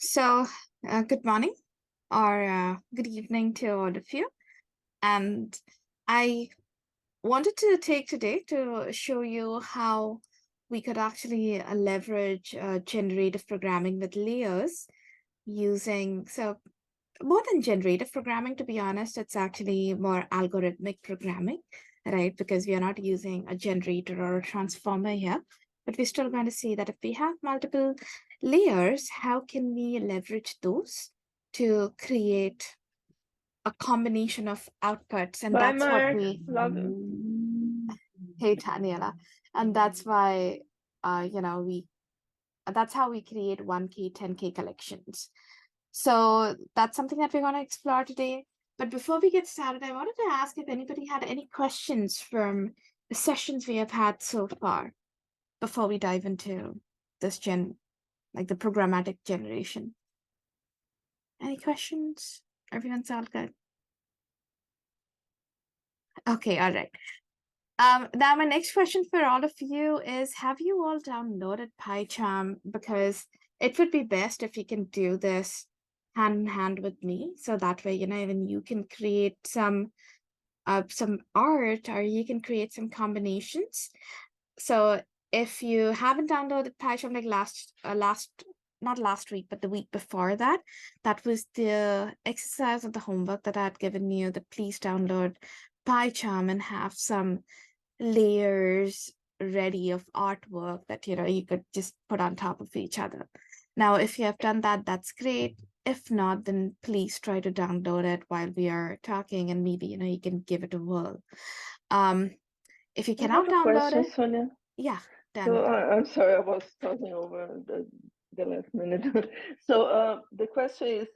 So, good morning or good evening to all of you. And I wanted to take today to show you how we could actually leverage generative programming with layers using, so more than generative programming, to be honest, it's actually more algorithmic programming, right? Because we are not using a generator or a transformer here, but we're still going to see that if we have multiple layers, how can we leverage those to create a combination of outputs? And Bye, that's what Mark. we, Love you. hey, Daniela, and that's why, that's how we create 1K, 10K collections. So that's something that we're going to explore today. But before we get started, I wanted to ask if anybody had any questions from the sessions we have had so far before we dive into this like the programmatic generation. Any questions? Everyone's all good? Okay, all right. Now my next question for all of you is, have you all downloaded PyCharm? Because it would be best if you can do this hand in hand with me. So that way, even you can create some art or you can create some combinations. So if you haven't downloaded PyCharm like not last week, but the week before that, that was the exercise of the homework that I had given you, that please download PyCharm and have some layers ready of artwork that you could just put on top of each other. Now, if you have done that, that's great. If not, then please try to download it while we are talking, and maybe you can give it a whirl. Um, if you I have cannot a download question, it, Sonia. yeah, So then I'm sorry, I was talking over the last minute. So the question is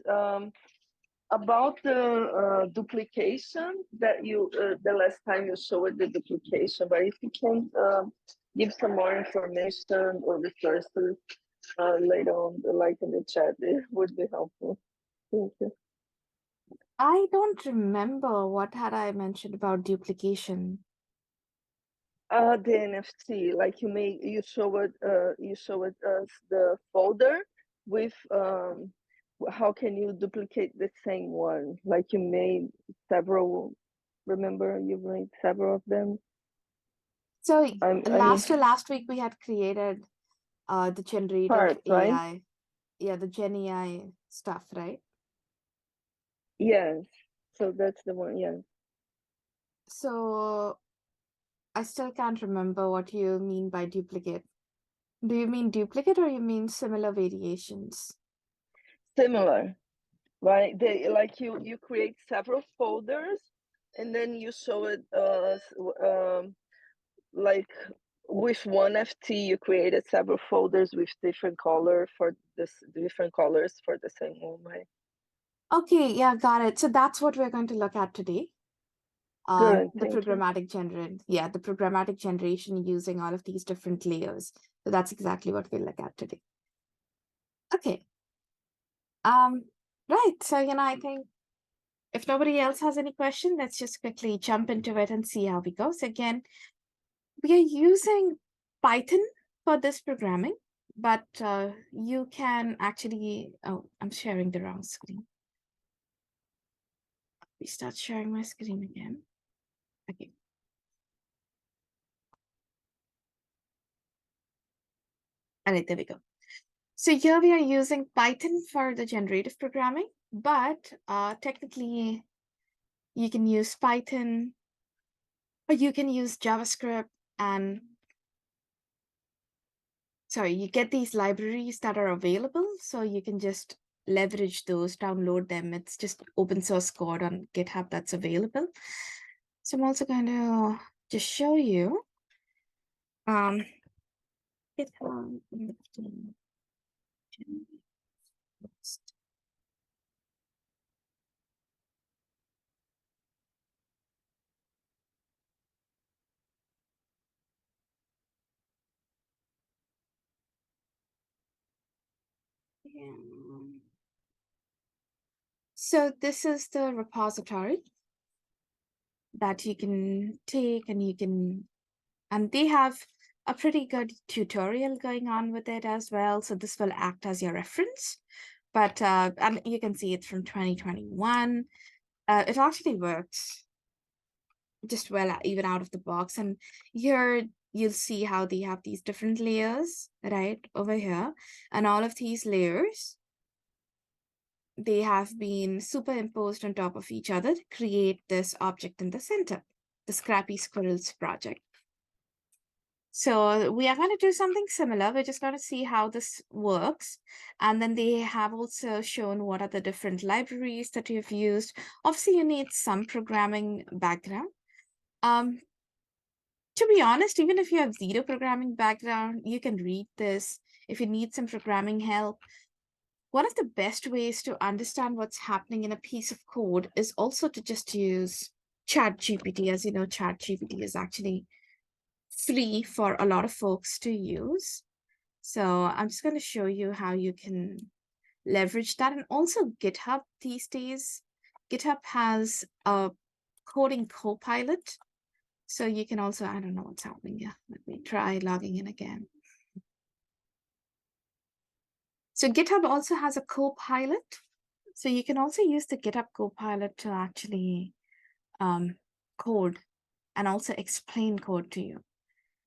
about the duplication that you the last time you showed the duplication. But if you can give some more information or resources later on, like in the chat, it would be helpful. Thank you. I don't remember what had I mentioned about duplication. The NFT, like you show it as the folder with how can you duplicate the same one? Like you made several. Remember, you made several of them. So I mean, last week we had created the generative parts, right? AI, yeah, the Gen AI stuff, right? Yes. So that's the one. Yes. So I still can't remember what you mean by duplicate. Do you mean duplicate or you mean similar variations? Similar, right? They like you create several folders, and then you show it like with one FT you created several folders with different color for this different colors for the same one, right? Okay, yeah, got it. So that's what we're going to look at today. Good, The thank you. the programmatic generation using all of these different layers. So that's exactly what we'll look at today. Okay. Um, right. So, I think if nobody else has any question, let's just quickly jump into it and see how we go. So again, we are using Python for this programming, but you can actually, oh, I'm sharing the wrong screen. We start sharing my screen again. Okay. All right, there we go. So here we are using Python for the generative programming, but technically you can use Python or you can use JavaScript, and sorry, you get these libraries that are available, so you can just leverage those, download them. It's just open source code on GitHub that's available. So I'm also going to just show you GitHub. So this is the repository that you can take, and they have a pretty good tutorial going on with it as well. So this will act as your reference but and you can see it's from 2021. It actually works just well even out of the box. And here you'll see how they have these different layers right over here, and all of these layers, they have been superimposed on top of each other to create this object in the center, the Scrappy Squirrels project. So we are going to do something similar. We're just going to see how this works. And then they have also shown what are the different libraries that you've used. Obviously, you need some programming background. To be honest, even if you have zero programming background, you can read this. If you need some programming help, one of the best ways to understand what's happening in a piece of code is also to just use ChatGPT. As you know, ChatGPT is actually free for a lot of folks to use. So I'm just going to show you how you can leverage that. And also GitHub these days, GitHub has a coding copilot. So you can also, I don't know what's happening here. Let me try logging in again. So GitHub also has a copilot. So you can also use the GitHub copilot to actually code and also explain code to you.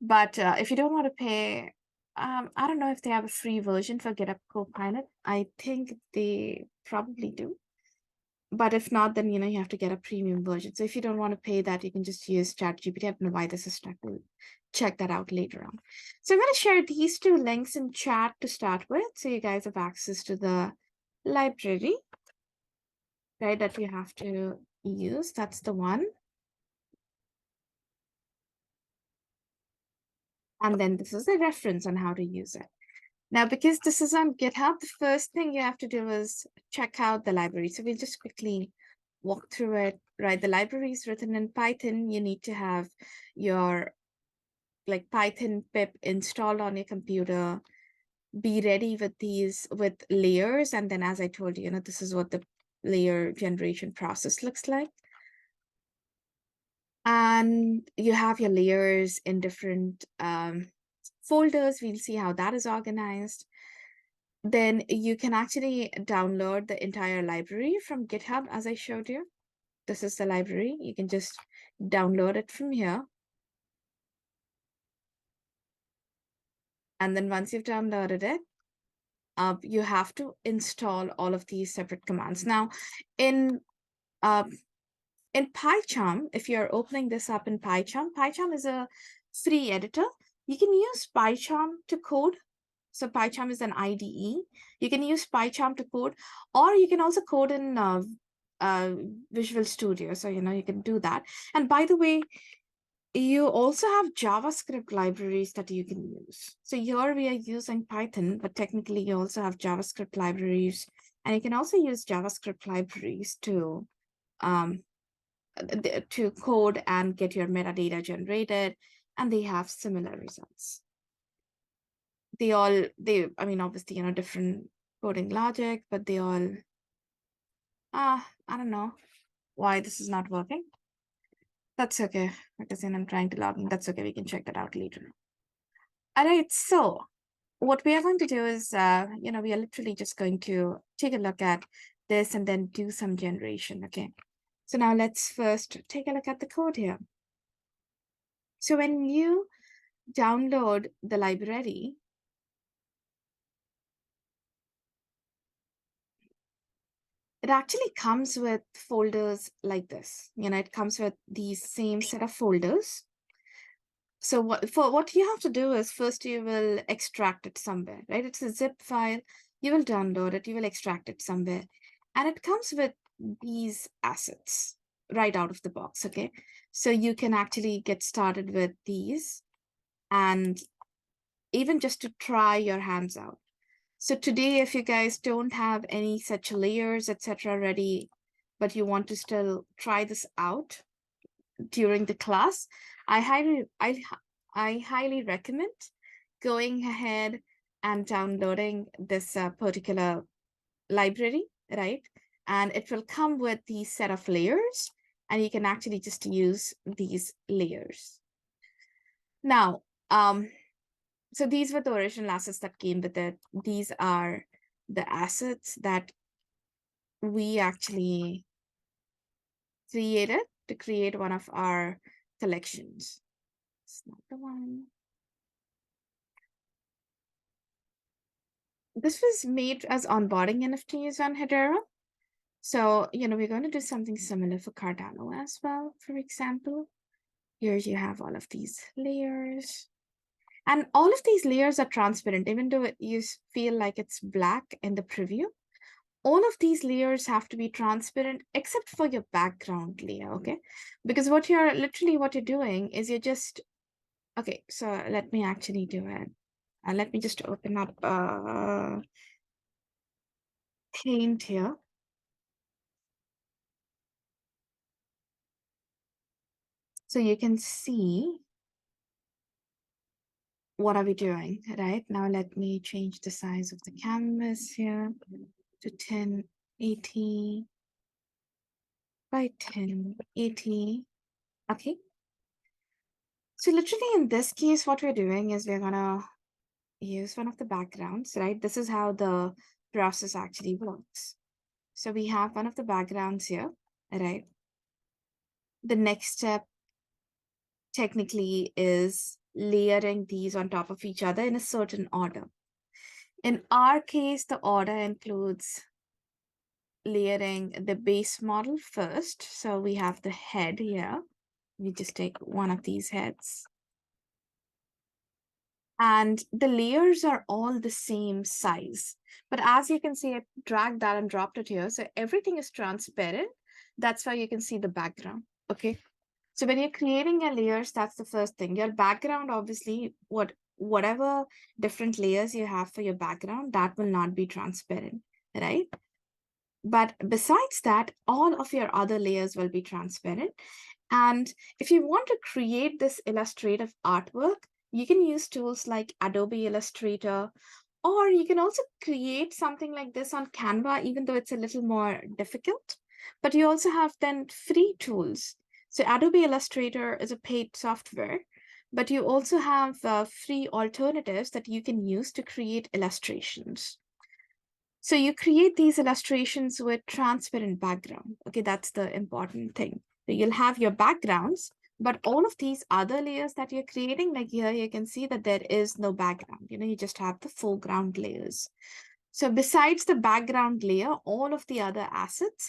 But if you don't want to pay, I don't know if they have a free version for GitHub Copilot. I think they probably do. But if not, then you have to get a premium version. So if you don't want to pay that, you can just use ChatGPT. I don't know why this is stuck. We'll check that out later on. So I'm going to share these two links in chat to start with, so you guys have access to the library, right, that you have to use. That's the one. And then this is a reference on how to use it. Now, because this is on GitHub, the first thing you have to do is check out the library. So we'll just quickly walk through it, right? The library is written in Python. You need to have your Python pip installed on your computer. Be ready with with layers. And then as I told you, this is what the layer generation process looks like. And you have your layers in different folders. We'll see how that is organized. Then you can actually download the entire library from GitHub, as I showed you. This is the library. You can just download it from here. And then once you've downloaded it, you have to install all of these separate commands. Now, in PyCharm, if you're opening this up in PyCharm, PyCharm is a free editor. You can use PyCharm to code. So PyCharm is an IDE. You can use PyCharm to code, or you can also code in Visual Studio. So, you can do that. And by the way, you also have JavaScript libraries that you can use. So here we are using Python, but technically you also have JavaScript libraries, and you can also use JavaScript libraries to code and get your metadata generated, and they have similar results. I mean, obviously, different coding logic, but they all, I don't know why this is not working. That's okay, because then I'm trying to log in. That's okay, we can check that out later. All right, so what we are going to do is, we are literally just going to take a look at this and then do some generation, okay? So now let's first take a look at the code here. So when you download the library, it actually comes with folders like this. It comes with these same set of folders. So what you have to do is first you will extract it somewhere, right? It's a zip file. You will download it. You will extract it somewhere. And it comes with these assets right out of the box, okay? So you can actually get started with these and even just to try your hands out. So today, if you guys don't have any such layers, etc. ready, but you want to still try this out during the class, I highly recommend going ahead and downloading this particular library, right? And it will come with these set of layers, and you can actually just use these layers. Now, so these were the original assets that came with it. These are the assets that we actually created to create one of our collections. It's not the one. This was made as onboarding NFTs on Hedera. So, we're going to do something similar for Cardano as well, for example. Here you have all of these layers. And all of these layers are transparent, even though you feel like it's black in the preview. All of these layers have to be transparent except for your background layer, okay? Because what you're doing is you're just, okay, so let me actually do it. Let me just open up Paint here. So you can see what are we doing, right? Now let me change the size of the canvas here to 1080 by 1080. Okay. So literally in this case, what we're doing is we're gonna use one of the backgrounds, right? This is how the process actually works. So we have one of the backgrounds here, right? The next step technically is layering these on top of each other in a certain order. In our case, the order includes layering the base model first. So we have the head here. We just take one of these heads. And the layers are all the same size. But as you can see, I dragged that and dropped it here. So everything is transparent. That's why you can see the background. Okay. So when you're creating your layers, that's the first thing. Your background, obviously, whatever different layers you have for your background, that will not be transparent, right? But besides that, all of your other layers will be transparent. And if you want to create this illustrative artwork, you can use tools like Adobe Illustrator, or you can also create something like this on Canva, even though it's a little more difficult. But you also have then free tools. So Adobe Illustrator is a paid software, but you also have free alternatives that you can use to create illustrations. So you create these illustrations with transparent background. Okay, that's the important thing. So you'll have your backgrounds, but all of these other layers that you're creating, like here, you can see that there is no background. You just have the foreground layers. So besides the background layer, all of the other assets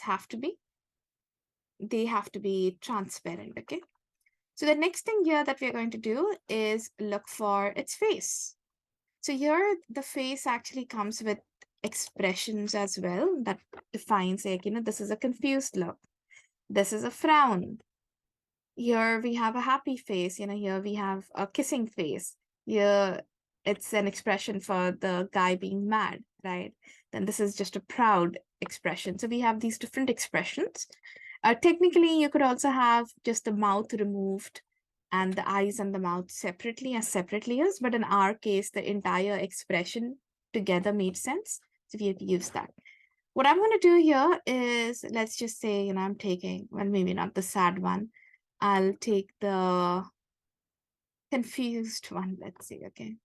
they have to be transparent, okay? So the next thing here that we're going to do is look for its face. So here the face actually comes with expressions as well that defines like, this is a confused look. This is a frown. Here we have a happy face. Here we have a kissing face. Here it's an expression for the guy being mad, right? Then this is just a proud expression. So we have these different expressions. Technically, you could also have just the mouth removed and the eyes and the mouth separately as separate layers. But in our case, the entire expression together made sense. So we have used that. What I'm going to do here is, let's just say, I'm taking, well, maybe not the sad one. I'll take the confused one, let's see, okay.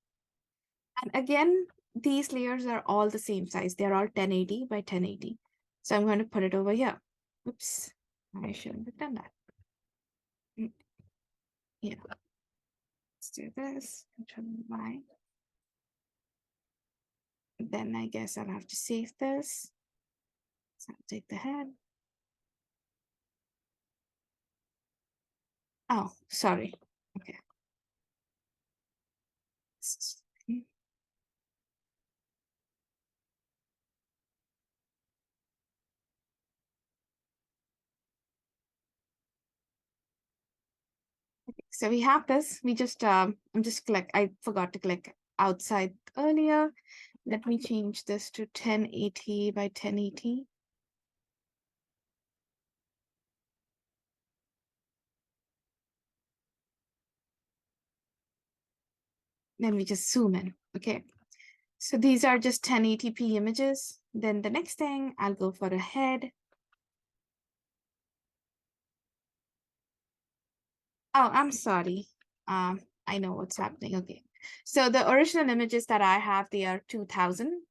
And again, these layers are all the same size. They're all 1080 by 1080. So I'm going to put it over here. Oops, I shouldn't have done that. Yeah, let's do this, Control Y. Then I guess I'll have to save this. So I'll take the head. Oh, sorry. Okay. So we have this. I forgot to click outside earlier. Let me change this to 1080 by 1080. Then we just zoom in. Okay. So these are just 1080p images. Then the next thing, I'll go for a head. Oh, I'm sorry. I know what's happening. Okay. So the original images that I have, they are 2000.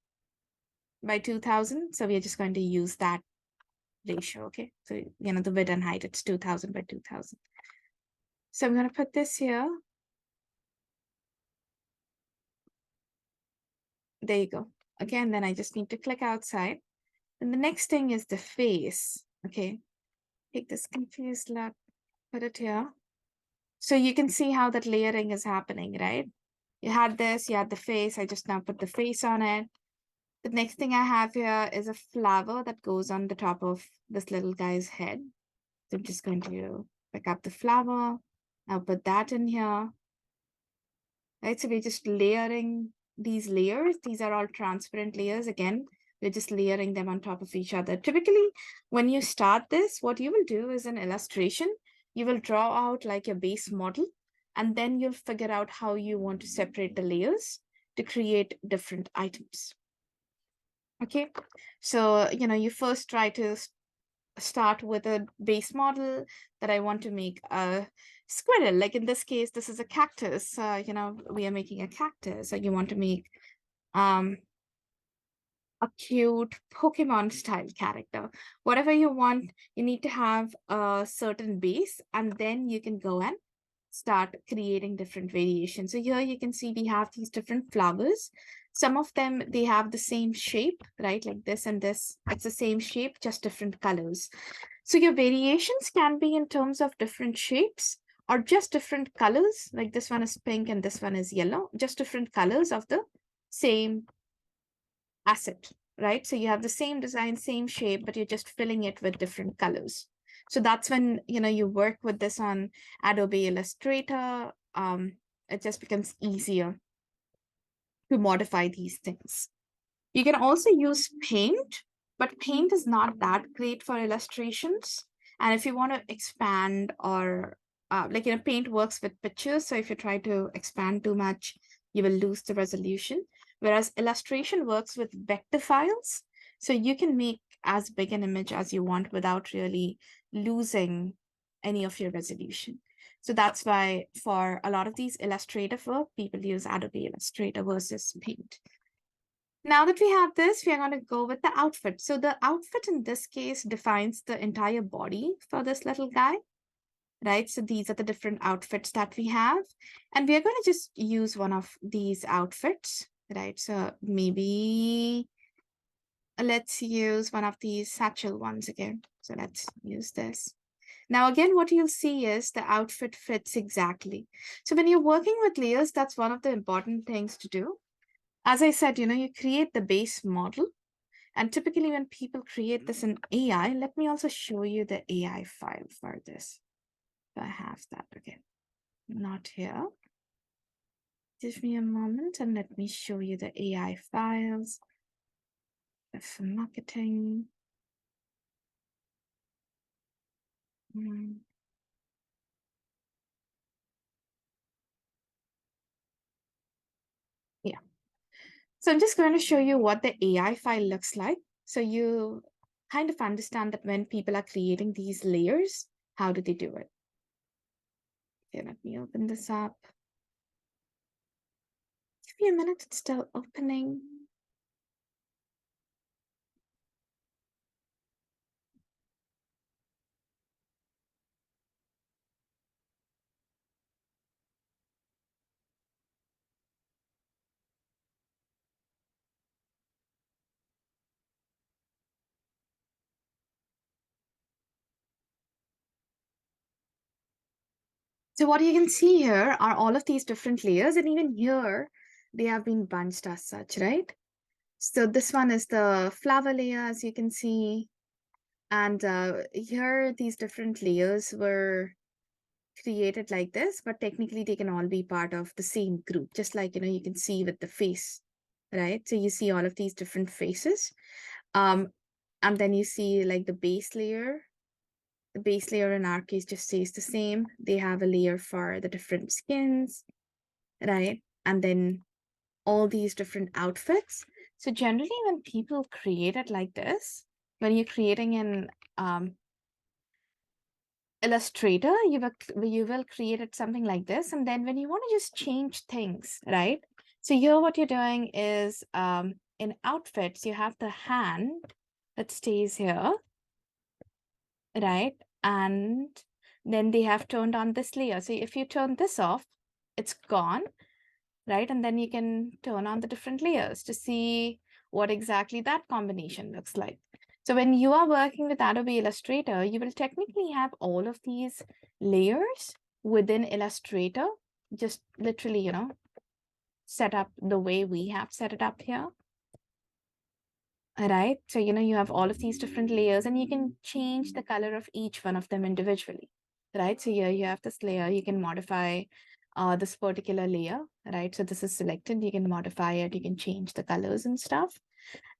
by 2000. So we are just going to use that ratio. Okay. So, the width and height, it's 2000 by 2000. So I'm going to put this here. There you go. Again, then I just need to click outside. And the next thing is the face. Okay. Take this confused look, put it here. So you can see how that layering is happening, right? You had this, you had the face. I just now put the face on it. The next thing I have here is a flower that goes on the top of this little guy's head. So I'm just going to pick up the flower. I'll put that in here. Right, so we're just layering these layers. These are all transparent layers. Again, we're just layering them on top of each other. Typically, when you start this, what you will do is an illustration. You will draw out like a base model, and then you'll figure out how you want to separate the layers to create different items. Okay, so you first try to start with a base model that I want to make a squirrel. Like in this case, this is a cactus. We are making a cactus. So you want to make um a cute Pokemon style character. Whatever you want, you need to have a certain base, and then you can go and start creating different variations. So here you can see we have these different flowers. Some of them, they have the same shape, right? Like this and this, it's the same shape, just different colors. So your variations can be in terms of different shapes or just different colors. Like this one is pink and this one is yellow, just different colors of the same asset, right? So you have the same design, same shape, but you're just filling it with different colors. So that's when you work with this on Adobe Illustrator. It just becomes easier to modify these things. You can also use Paint, but Paint is not that great for illustrations. And if you want to expand or Paint works with pictures. So if you try to expand too much, you will lose the resolution. Whereas illustration works with vector files. So you can make as big an image as you want without really losing any of your resolution. So that's why for a lot of these illustrative work, people use Adobe Illustrator versus Paint. Now that we have this, we are going to go with the outfit. So the outfit in this case defines the entire body for this little guy, right? So these are the different outfits that we have. And we are going to just use one of these outfits, right? So maybe let's use one of these satchel ones again. So let's use this. Now, again, what you'll see is the outfit fits exactly. So when you're working with layers, that's one of the important things to do. As I said, you create the base model. And typically when people create this in AI, let me also show you the AI file for this. I have that, okay. Not here. Give me a moment and let me show you the AI files. For marketing. Yeah. So I'm just going to show you what the AI file looks like. So you kind of understand that when people are creating these layers, how do they do it? Okay, let me open this up. Give me a minute, it's still opening. So what you can see here are all of these different layers, and even here, they have been bunched as such, right? So this one is the flower layer, as you can see. And here, these different layers were created like this, but technically they can all be part of the same group, just like, you can see with the face, right? So you see all of these different faces. And then you see like the base layer. The base layer in our case just stays the same. They have a layer for the different skins, right? And then all these different outfits. So generally when people create it like this, when you're creating an Illustrator, you will create it something like this. And then when you want to just change things, right? So here what you're doing is in outfits, you have the hand that stays here, right? And then they have turned on this layer. So if you turn this off, it's gone, right? And then you can turn on the different layers to see what exactly that combination looks like. So when you are working with Adobe Illustrator, you will technically have all of these layers within Illustrator, just literally, set up the way we have set it up here. Right? So, you have all of these different layers and you can change the color of each one of them individually, right? So here you have this layer, you can modify this particular layer, right? So this is selected, you can modify it, you can change the colors and stuff.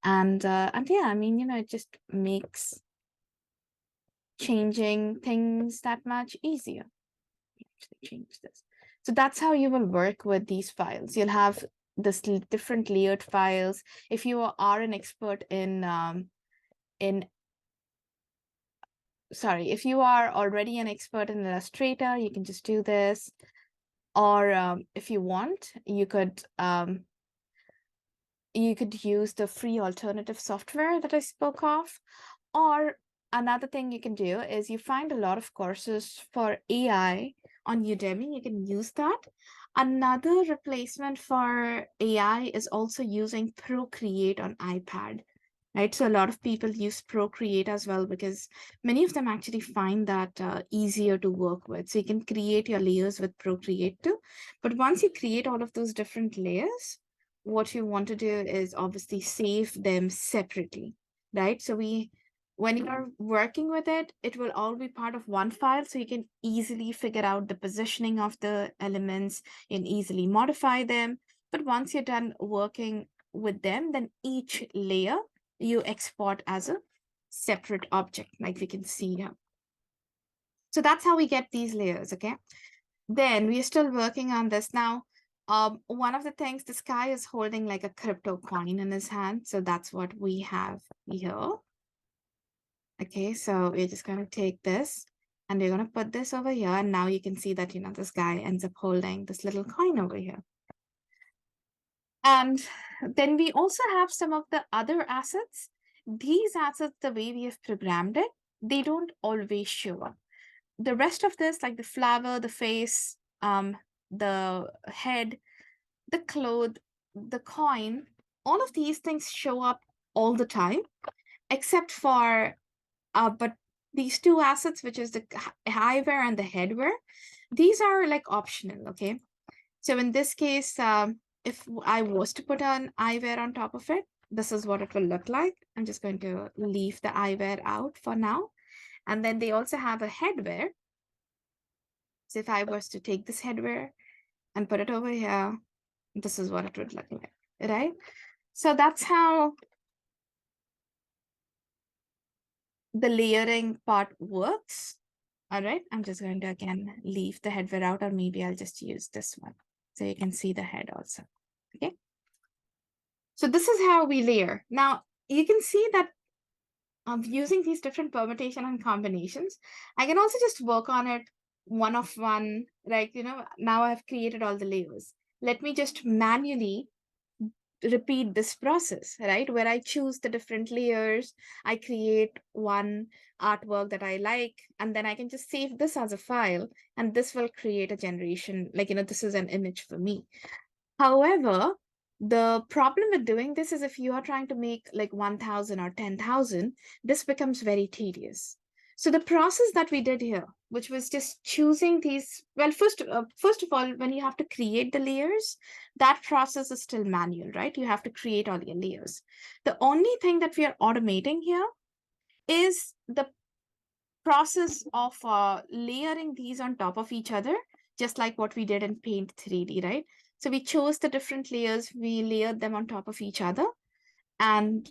And yeah, I mean, it just makes changing things that much easier. Actually change this. So that's how you will work with these files. You'll have this different layered files. If you are an expert if you are already an expert in Illustrator, you can just do this. Or if you want, you could use the free alternative software that I spoke of. Or another thing you can do is you find a lot of courses for AI on Udemy. You can use that. Another replacement for AI is also using Procreate on iPad, right? So a lot of people use Procreate as well because many of them actually find that easier to work with. So you can create your layers with Procreate too. But once you create all of those different layers, what you want to do is obviously save them separately, right? So when you're working with it, it will all be part of one file. So you can easily figure out the positioning of the elements and easily modify them. But once you're done working with them, then each layer you export as a separate object, like we can see here. So that's how we get these layers, okay? Then we're still working on this now. One of the things, this guy is holding like a crypto coin in his hand. So that's what we have here. Okay, so we're just going to take this and we're going to put this over here. And now you can see that, this guy ends up holding this little coin over here. And then we also have some of the other assets. These assets, the way we have programmed it, they don't always show up. The rest of this, like the flower, the face, the head, the cloth, the coin, all of these things show up all the time, except for, but these two assets, which is the eyewear and the headwear, these are like optional, okay? So in this case, if I was to put an eyewear on top of it, this is what it will look like. I'm just going to leave the eyewear out for now. And then they also have a headwear. So if I was to take this headwear and put it over here, this is what it would look like, right? So that's how the layering part works. All right, I'm just going to again leave the headwear out, or maybe I'll just use this one so you can see the head also. Okay, so this is how we layer. Now you can see that using these different permutation and combinations, I can also just work on it one of one. Like, now I've created all the layers. Let me just manually repeat this process, right? Where I choose the different layers, I create one artwork that I like, and then I can just save this as a file, and this will create a generation, like, this is an image for me. However, the problem with doing this is if you are trying to make like 1,000 or 10,000, this becomes very tedious. So the process that we did here, which was just choosing these, well, first of all, when you have to create the layers, that process is still manual, right? You have to create all your layers. The only thing that we are automating here is the process of layering these on top of each other, just like what we did in Paint 3D, right? So we chose the different layers, we layered them on top of each other, and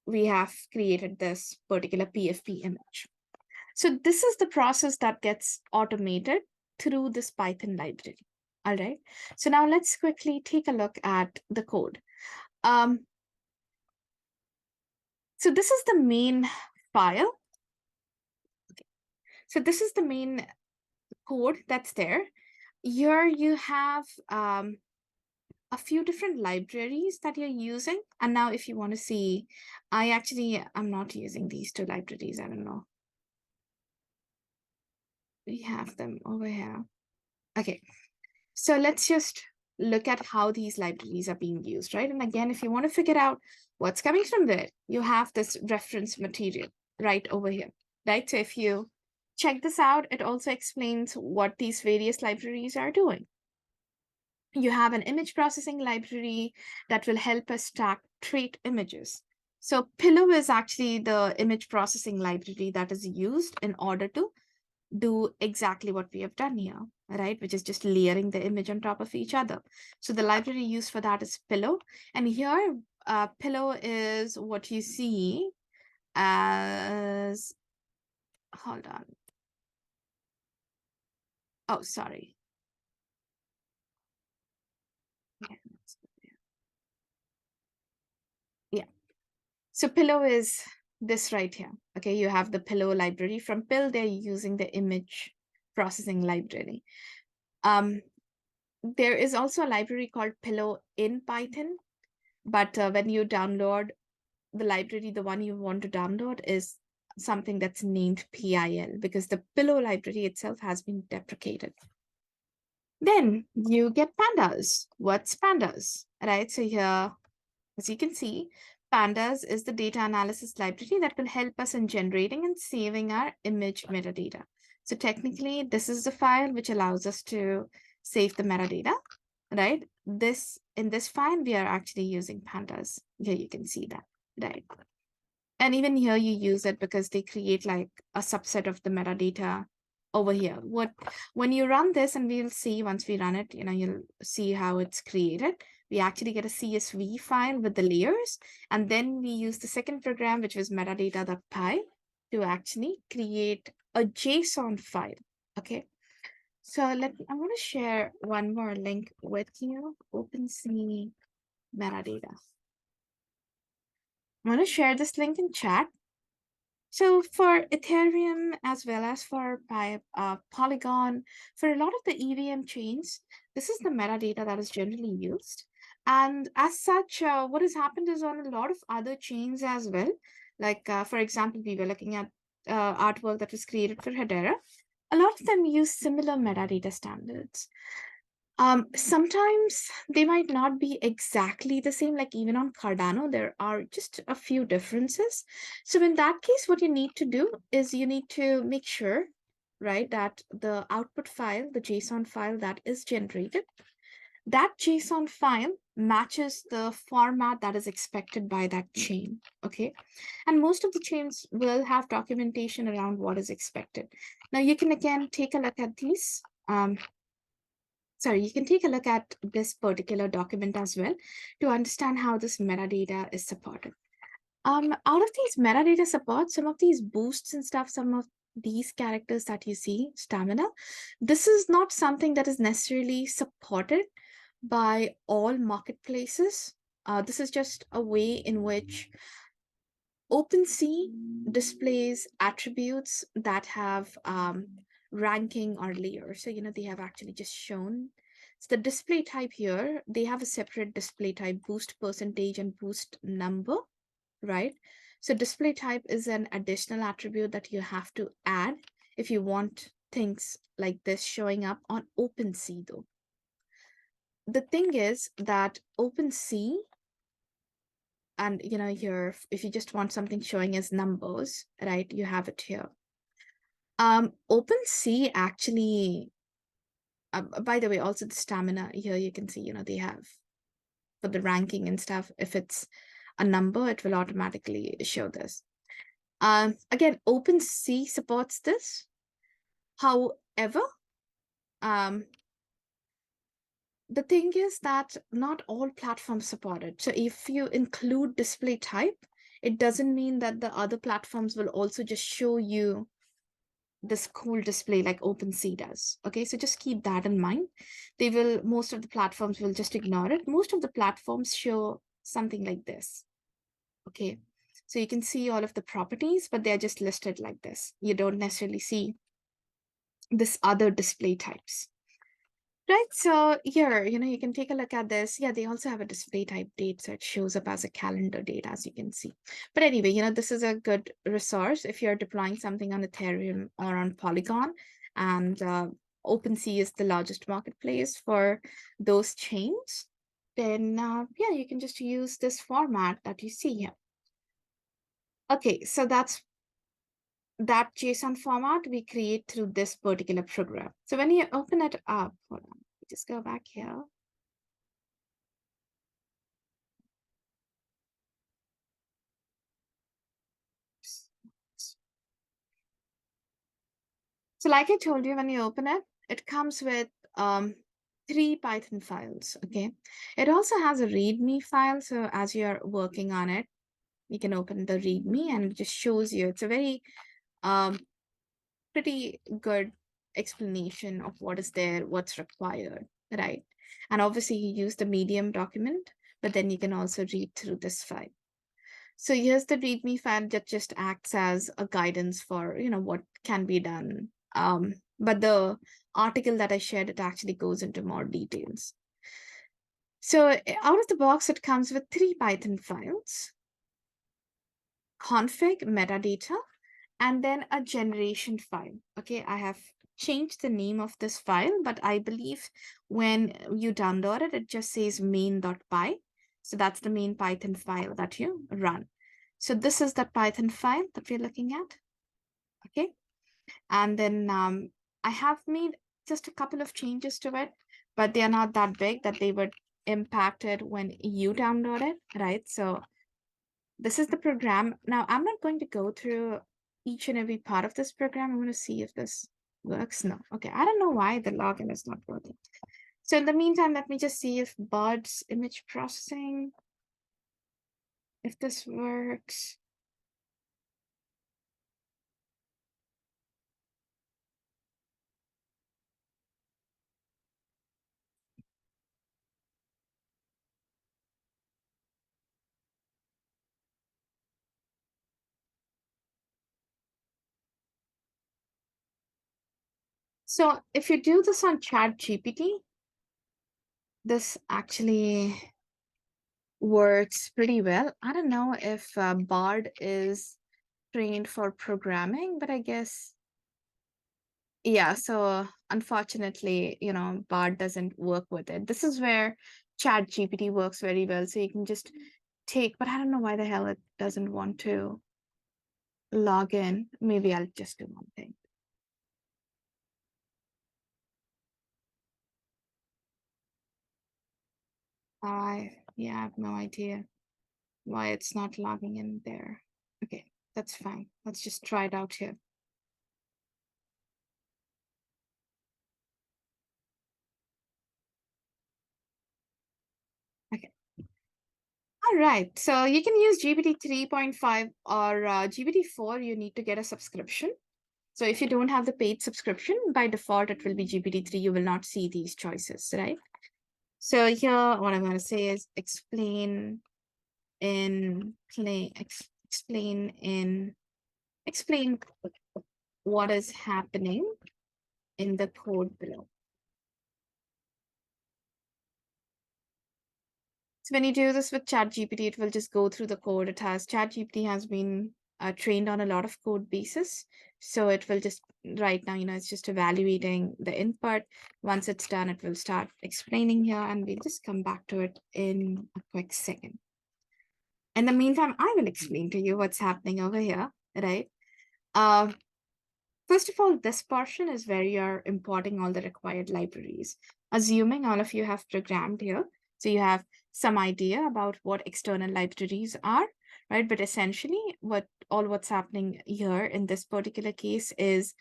we have created this particular PFP image. So this is the process that gets automated through this Python library. All right. So now let's quickly take a look at the code. So this is the main file. So this is the main code that's there. Here you have a few different libraries that you're using. And now if you want to see, I'm not using these two libraries. I don't know. We have them over here. Okay, so let's just look at how these libraries are being used, right? And again, if you want to figure out what's coming from there, you have this reference material right over here, right? So if you check this out, it also explains what these various libraries are doing. You have an image processing library that will help us stack trait images. So Pillow is actually the image processing library that is used in order to do exactly what we have done here, right? Which is just layering the image on top of each other. So the library used for that is Pillow. And here, Pillow is what you see as, hold on. Oh, sorry. Yeah. So Pillow is this right here. Okay, you have the Pillow library. From Pill, they're using the image processing library. There is also a library called Pillow in Python, but when you download the library, the one you want to download is something that's named PIL because the Pillow library itself has been deprecated. Then you get pandas. What's pandas? Right? So here, as you can see, pandas is the data analysis library that will help us in generating and saving our image metadata. So technically, this is the file which allows us to save the metadata, right? In this file, we are actually using pandas. Here you can see that, right? And even here you use it because they create like a subset of the metadata over here. When you run this, and we'll see once we run it, you'll see how it's created. We actually get a CSV file with the layers, and then we use the second program, which was metadata.py, to actually create a JSON file. Okay. So I want to share one more link with you, OpenSea metadata. I'm going to share this link in chat. So for Ethereum as well as for Polygon, for a lot of the EVM chains, this is the metadata that is generally used. And as such, what has happened is on a lot of other chains as well. Like, for example, we were looking at artwork that was created for Hedera. A lot of them use similar metadata standards. Sometimes they might not be exactly the same, like even on Cardano, there are just a few differences. So in that case, what you need to do is you need to make sure, right, that the output file, the JSON file that is generated, that JSON file matches the format that is expected by that chain, okay? And most of the chains will have documentation around what is expected. Now you can again take a look at these. You can take a look at this particular document as well to understand how this metadata is supported. Out of these metadata support, some of these boosts and stuff, some of these characters that you see, stamina, this is not something that is necessarily supported by all marketplaces. This is just a way in which OpenSea displays attributes that have ranking or layers. So, they have actually just shown. So the display type here, they have a separate display type, boost percentage and boost number, right? So display type is an additional attribute that you have to add if you want things like this showing up on OpenSea though. The thing is that OpenSea, and here, if you just want something showing as numbers, right, you have it here. OpenSea actually, by the way, also the stamina here, you can see, they have for the ranking and stuff. If it's a number, it will automatically show this. Again, OpenSea supports this. However, the thing is that not all platforms support it. So if you include display type, it doesn't mean that the other platforms will also just show you this cool display like OpenSea does. Okay, so just keep that in mind. Most of the platforms will just ignore it. Most of the platforms show something like this. Okay, so you can see all of the properties, but they're just listed like this. You don't necessarily see this other display types. Right, so here, you can take a look at this. Yeah, they also have a display type date, so it shows up as a calendar date, as you can see. But anyway, this is a good resource if you're deploying something on Ethereum or on Polygon, and OpenSea is the largest marketplace for those chains. Then, yeah, you can just use this format that you see here. Okay, so that's that JSON format we create through this particular program. So when you open it up, hold on, just go back here. So like I told you, when you open it, it comes with um, 3 Python files, okay? It also has a README file, so as you're working on it, you can open the README and it just shows you. It's a very um, pretty good explanation of what is there, what's required, right? And obviously you use the Medium document, but then you can also read through this file. So here's the README file that just acts as a guidance for, what can be done. But the article that I shared, it actually goes into more details. So out of the box, it comes with 3 Python files, config, metadata, and then a generation file. Okay, I have changed the name of this file, but I believe when you download it, it just says main.py. So that's the main Python file that you run. So this is the Python file that we're looking at. Okay, and then I have made just a couple of changes to it, but they are not that big that they would impact it when you download it, right? So this is the program. Now, I'm not going to go through each and every part of this program. I'm going to see if this works. No. Okay. I don't know why the login is not working. So in the meantime, let me just see if Bud's image processing, if this works. So if you do this on ChatGPT, this actually works pretty well. I don't know if Bard is trained for programming, but I guess, yeah. So unfortunately, Bard doesn't work with it. This is where ChatGPT works very well. So you can just take, but I don't know why the hell it doesn't want to log in. Maybe I'll just do one thing. Yeah, I have no idea why it's not logging in there. Okay, that's fine. Let's just try it out here. Okay. All right. So you can use GPT 3.5 or GPT 4. You need to get a subscription. So if you don't have the paid subscription, by default, it will be GPT 3. You will not see these choices, right? So here, what I'm going to say is explain what is happening in the code below. So when you do this with ChatGPT, it will just go through the code. ChatGPT has been trained on a lot of code bases. So it will just right now, it's just evaluating the input. Once it's done, it will start explaining here, and we'll just come back to it in a quick second. In the meantime, I will explain to you what's happening over here, right? First of all, this portion is where you're importing all the required libraries. Assuming all of you have programmed here, so you have some idea about what external libraries are, right? But essentially, what's happening here in this particular case is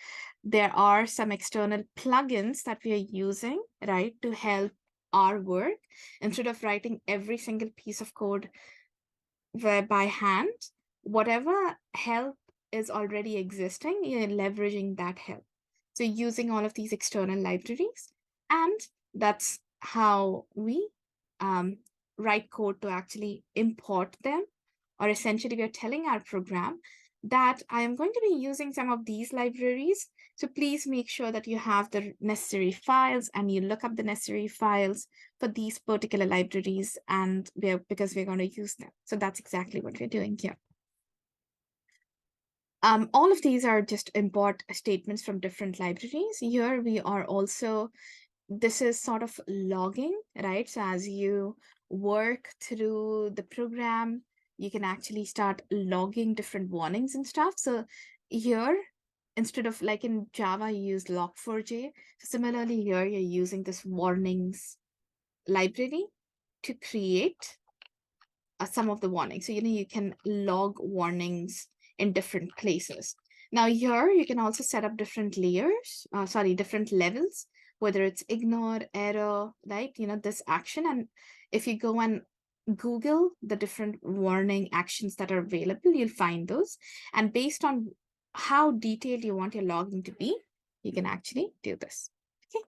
there are some external plugins that we are using, right, to help our work. Instead of writing every single piece of code by hand, whatever help is already existing, you're leveraging that help. So using all of these external libraries, and that's how we write code to actually import them, or essentially we're telling our program that I am going to be using some of these libraries. So please make sure that you have the necessary files and you look up the necessary files for these particular libraries, and because we're going to use them. So that's exactly what we're doing here. All of these are just import statements from different libraries. Here we are also, this is sort of logging, right? So as you work through the program, you can actually start logging different warnings and stuff. So here, instead of like in Java, you use log4j. So similarly here, you're using this warnings library to create some of the warnings. So, you can log warnings in different places. Now here, you can also set up different layers, different levels, whether it's ignore, error, right? This action. And if you go and Google the different warning actions that are available, you'll find those. And based on how detailed you want your logging to be, you can actually do this. Okay.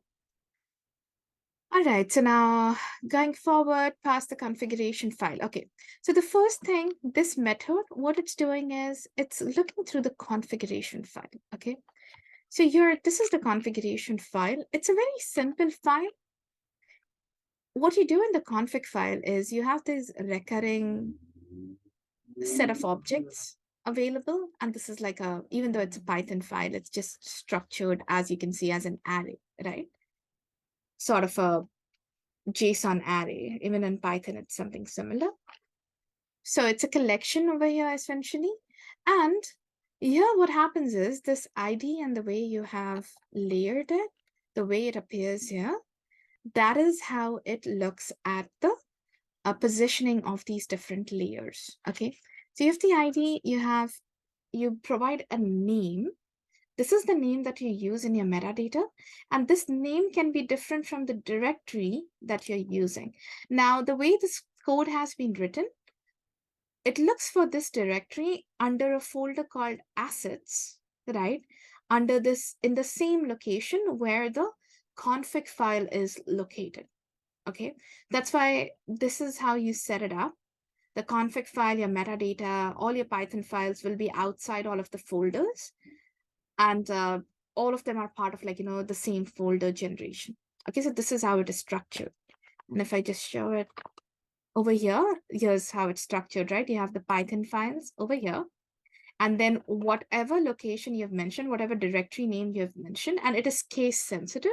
All right, so now going forward past the configuration file. Okay, so the first thing, this method, what it's doing is it's looking through the configuration file. Okay, so here, this is the configuration file. It's a very simple file. What you do in the config file is you have this recurring set of objects available. And this is like even though it's a Python file, it's just structured, as you can see, as an array, right? Sort of a JSON array. Even in Python, it's something similar. So it's a collection over here, essentially. And here, what happens is this ID and the way you have layered it, the way it appears here, that is how it looks at the positioning of these different layers. Okay. So you have the ID, you provide a name. This is the name that you use in your metadata, and this name can be different from the directory that you're using. Now, the way this code has been written, it looks for this directory under a folder called assets, right? Under this, in the same location where the config file is located. Okay, that's why this is how you set it up. The config file, your metadata, all your Python files will be outside all of the folders, and all of them are part of the same folder generation. Okay, so this is how it is structured. And if I just show it over here, here's how it's structured, right? You have the Python files over here, and then whatever location you've mentioned, whatever directory name you've mentioned, and it is case sensitive,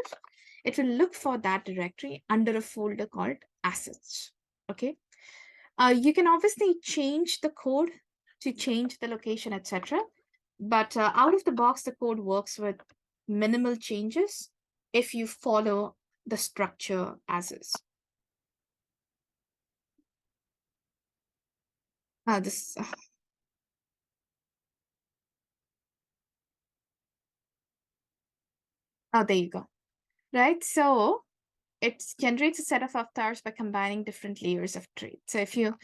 it will look for that directory under a folder called assets. Okay. You can obviously change the code to change the location, etc. But out of the box, the code works with minimal changes if you follow the structure as is. This. Oh, there you go. Right. So it generates a set of avatars by combining different layers of traits. So if you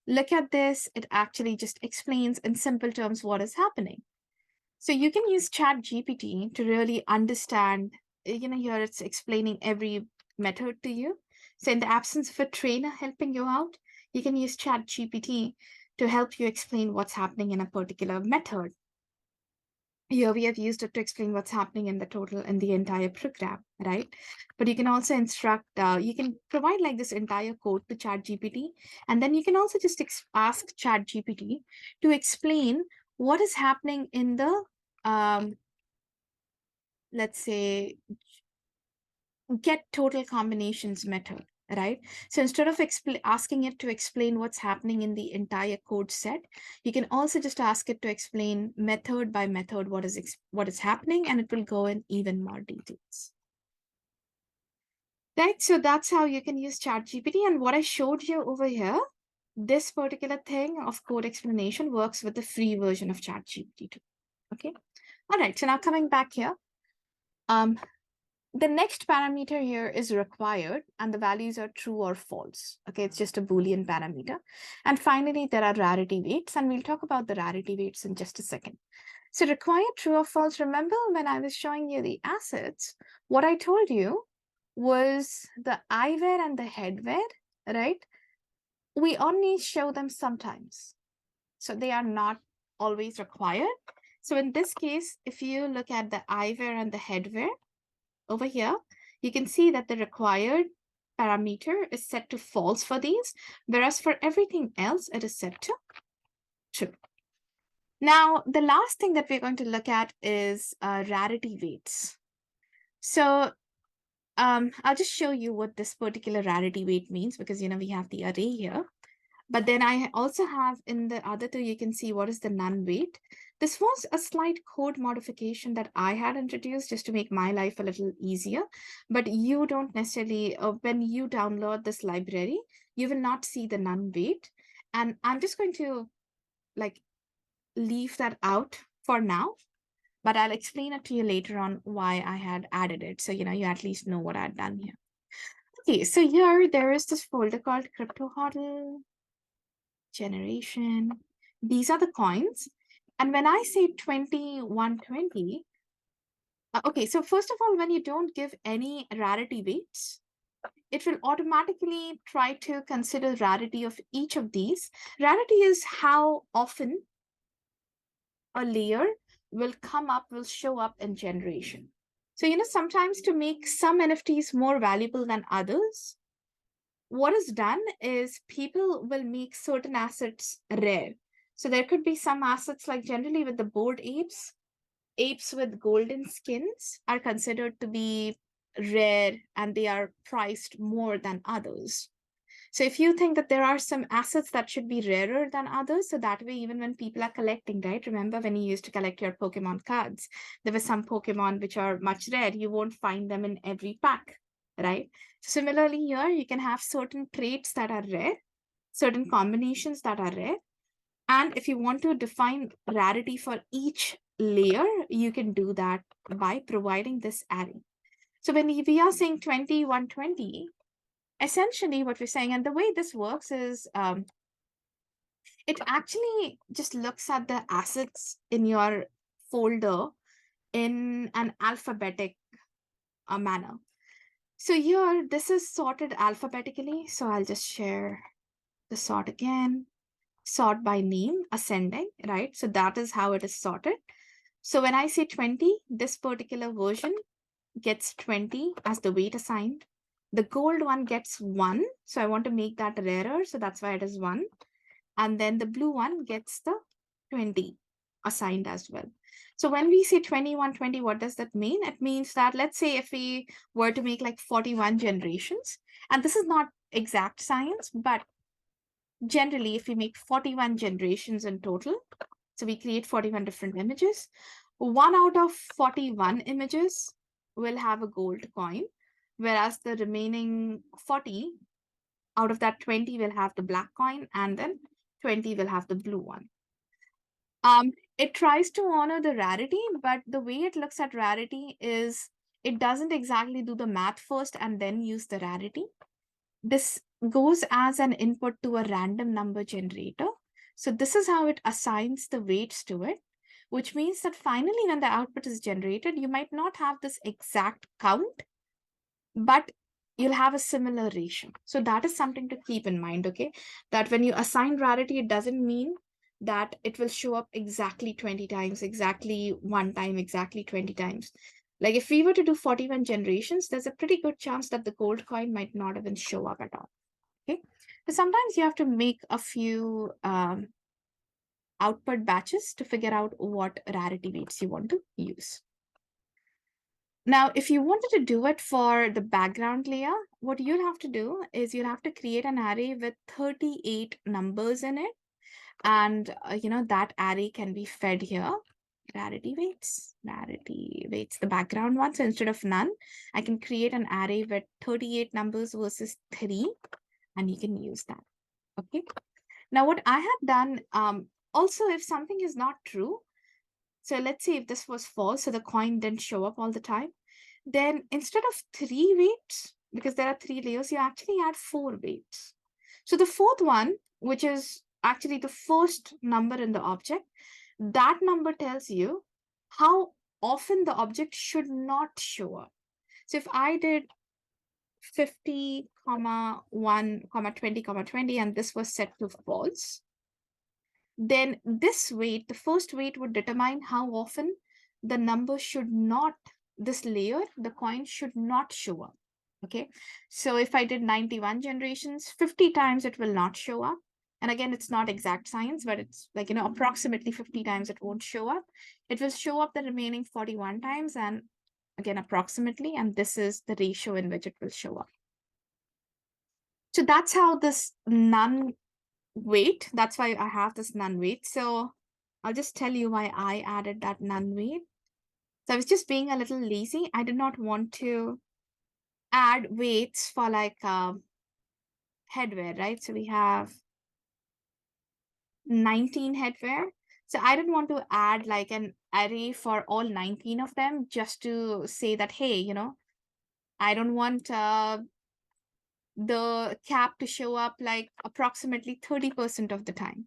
look at this, it actually just explains in simple terms what is happening. So you can use ChatGPT to really understand, here it's explaining every method to you. So in the absence of a trainer helping you out, you can use ChatGPT to help you explain what's happening in a particular method. Here we have used it to explain what's happening in the entire program, right? But you can also instruct, you can provide like this entire code to ChatGPT, and then you can also just ask ChatGPT to explain what is happening in the, let's say, get total combinations method, right? So instead of asking it to explain what's happening in the entire code set, you can also just ask it to explain method by method what is happening, and it will go in even more details. Right, so that's how you can use ChatGPT. And what I showed you over here, this particular thing of code explanation works with the free version of ChatGPT too. Okay. All right. So now coming back here, the next parameter here is required, and the values are true or false. Okay, it's just a Boolean parameter. And finally, there are rarity weights, and we'll talk about the rarity weights in just a second. So required true or false, remember when I was showing you the assets, what I told you was the eyewear and the headwear, right? We only show them sometimes. So they are not always required. So in this case, if you look at the eyewear and the headwear over here, you can see that the required parameter is set to false for these, whereas for everything else, it is set to true. Now, the last thing that we're going to look at is rarity weights. So I'll just show you what this particular rarity weight means because, we have the array here. But then I also have in the other two, you can see what is the none weight. This was a slight code modification that I had introduced just to make my life a little easier. But you don't necessarily, when you download this library, you will not see the none weight. And I'm just going to like leave that out for now, but I'll explain it to you later on why I had added it. So, you at least know what I'd done here. Okay, so here there is this folder called Crypto Hodl Generation. These are the coins. And when I say 2120, okay, so first of all, when you don't give any rarity weights, it will automatically try to consider rarity of each of these. Rarity is how often a layer will show up in generation. So, sometimes to make some NFTs more valuable than others, what is done is people will make certain assets rare. So there could be some assets like generally with the bored apes, apes with golden skins are considered to be rare and they are priced more than others. So if you think that there are some assets that should be rarer than others, so that way, even when people are collecting, right? Remember when you used to collect your Pokemon cards, there were some Pokemon which are much rare. You won't find them in every pack, right? Similarly, here you can have certain traits that are rare, certain combinations that are rare. And if you want to define rarity for each layer, you can do that by providing this array. So when we are saying 2120, essentially what we're saying, and the way this works is it actually just looks at the assets in your folder in an alphabetic manner. So here, this is sorted alphabetically. So I'll just share the sort again, sort by name, ascending, right? So that is how it is sorted. So when I say 20, this particular version gets 20 as the weight assigned. The gold one gets 1. So I want to make that rarer. So that's why it is 1. And then the blue one gets the 20 assigned as well. So when we say 2120, what does that mean? It means that, let's say if we were to make like 41 generations, and this is not exact science, but generally if we make 41 generations in total, so we create 41 different images, 1 out of 41 images will have a gold coin, whereas the remaining 40 out of that 20 will have the black coin, and then 20 will have the blue one. It tries to honor the rarity, but the way it looks at rarity is it doesn't exactly do the math first and then use the rarity. This goes as an input to a random number generator. So this is how it assigns the weights to it, which means that finally when the output is generated, you might not have this exact count, but you'll have a similar ratio. So that is something to keep in mind, okay? That when you assign rarity, it doesn't mean that it will show up exactly 20 times, exactly one time, exactly 20 times. Like if we were to do 41 generations, there's a pretty good chance that the gold coin might not even show up at all, okay? So sometimes you have to make a few output batches to figure out what rarity weights you want to use. Now, if you wanted to do it for the background layer, what you'll have to do is you'll have to create an array with 38 numbers in it. And, that array can be fed here. Rarity weights, the background one. So instead of none, I can create an array with 38 numbers versus 3, and you can use that. Okay. Now, what I have done, also, if something is not true, so let's say if this was false, so the coin didn't show up all the time, then instead of 3 weights, because there are 3 layers, you actually add 4 weights. So the fourth one, which is actually the first number in the object, that number tells you how often the object should not show up. So if I did 50, 1, 20, 20, and this was set to false, then this weight, the first weight, would determine how often the number should not, this layer, the coin should not show up. Okay, so if I did 91 generations, 50 times it will not show up. And again, it's not exact science, but it's like, approximately 50 times it won't show up. It will show up the remaining 41 times, and again, approximately, and this is the ratio in which it will show up. So that's how this none weight, that's why I have this none weight. So I'll just tell you why I added that none weight. So I was just being a little lazy. I did not want to add weights for like headwear, right? So we have 19 headwear. So I didn't want to add like an array for all 19 of them just to say that, hey, I don't want the cap to show up like approximately 30% of the time.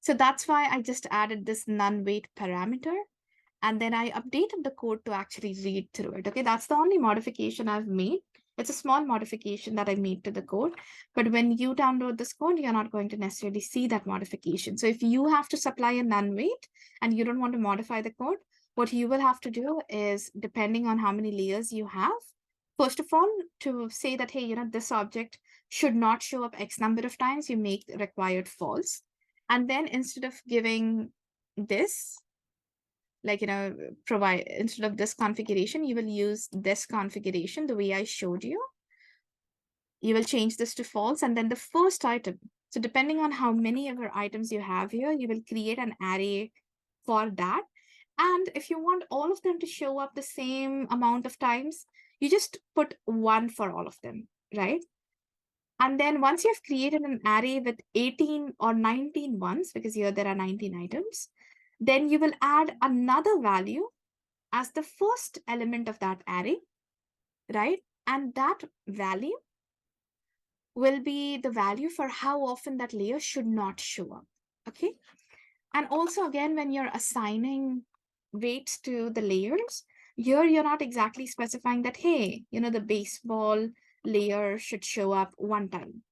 So that's why I just added this none weight parameter. And then I updated the code to actually read through it. Okay, that's the only modification I've made. It's a small modification that I made to the code. But when you download this code, you're not going to necessarily see that modification. So if you have to supply a none weight and you don't want to modify the code, what you will have to do is, depending on how many layers you have, first of all, to say that, hey, this object should not show up X number of times, you make the required false. And then instead of giving this, like, provide, instead of this configuration, you will use this configuration the way I showed you. You will change this to false, and then the first item. So depending on how many other items you have here, you will create an array for that. And if you want all of them to show up the same amount of times, you just put one for all of them, right? And then once you've created an array with 18 or 19 ones, because here there are 19 items, then you will add another value as the first element of that array, right? And that value will be the value for how often that layer should not show up, okay? And also, again, when you're assigning weights to the layers, here you're not exactly specifying that, hey, the baseball layer should show up one time.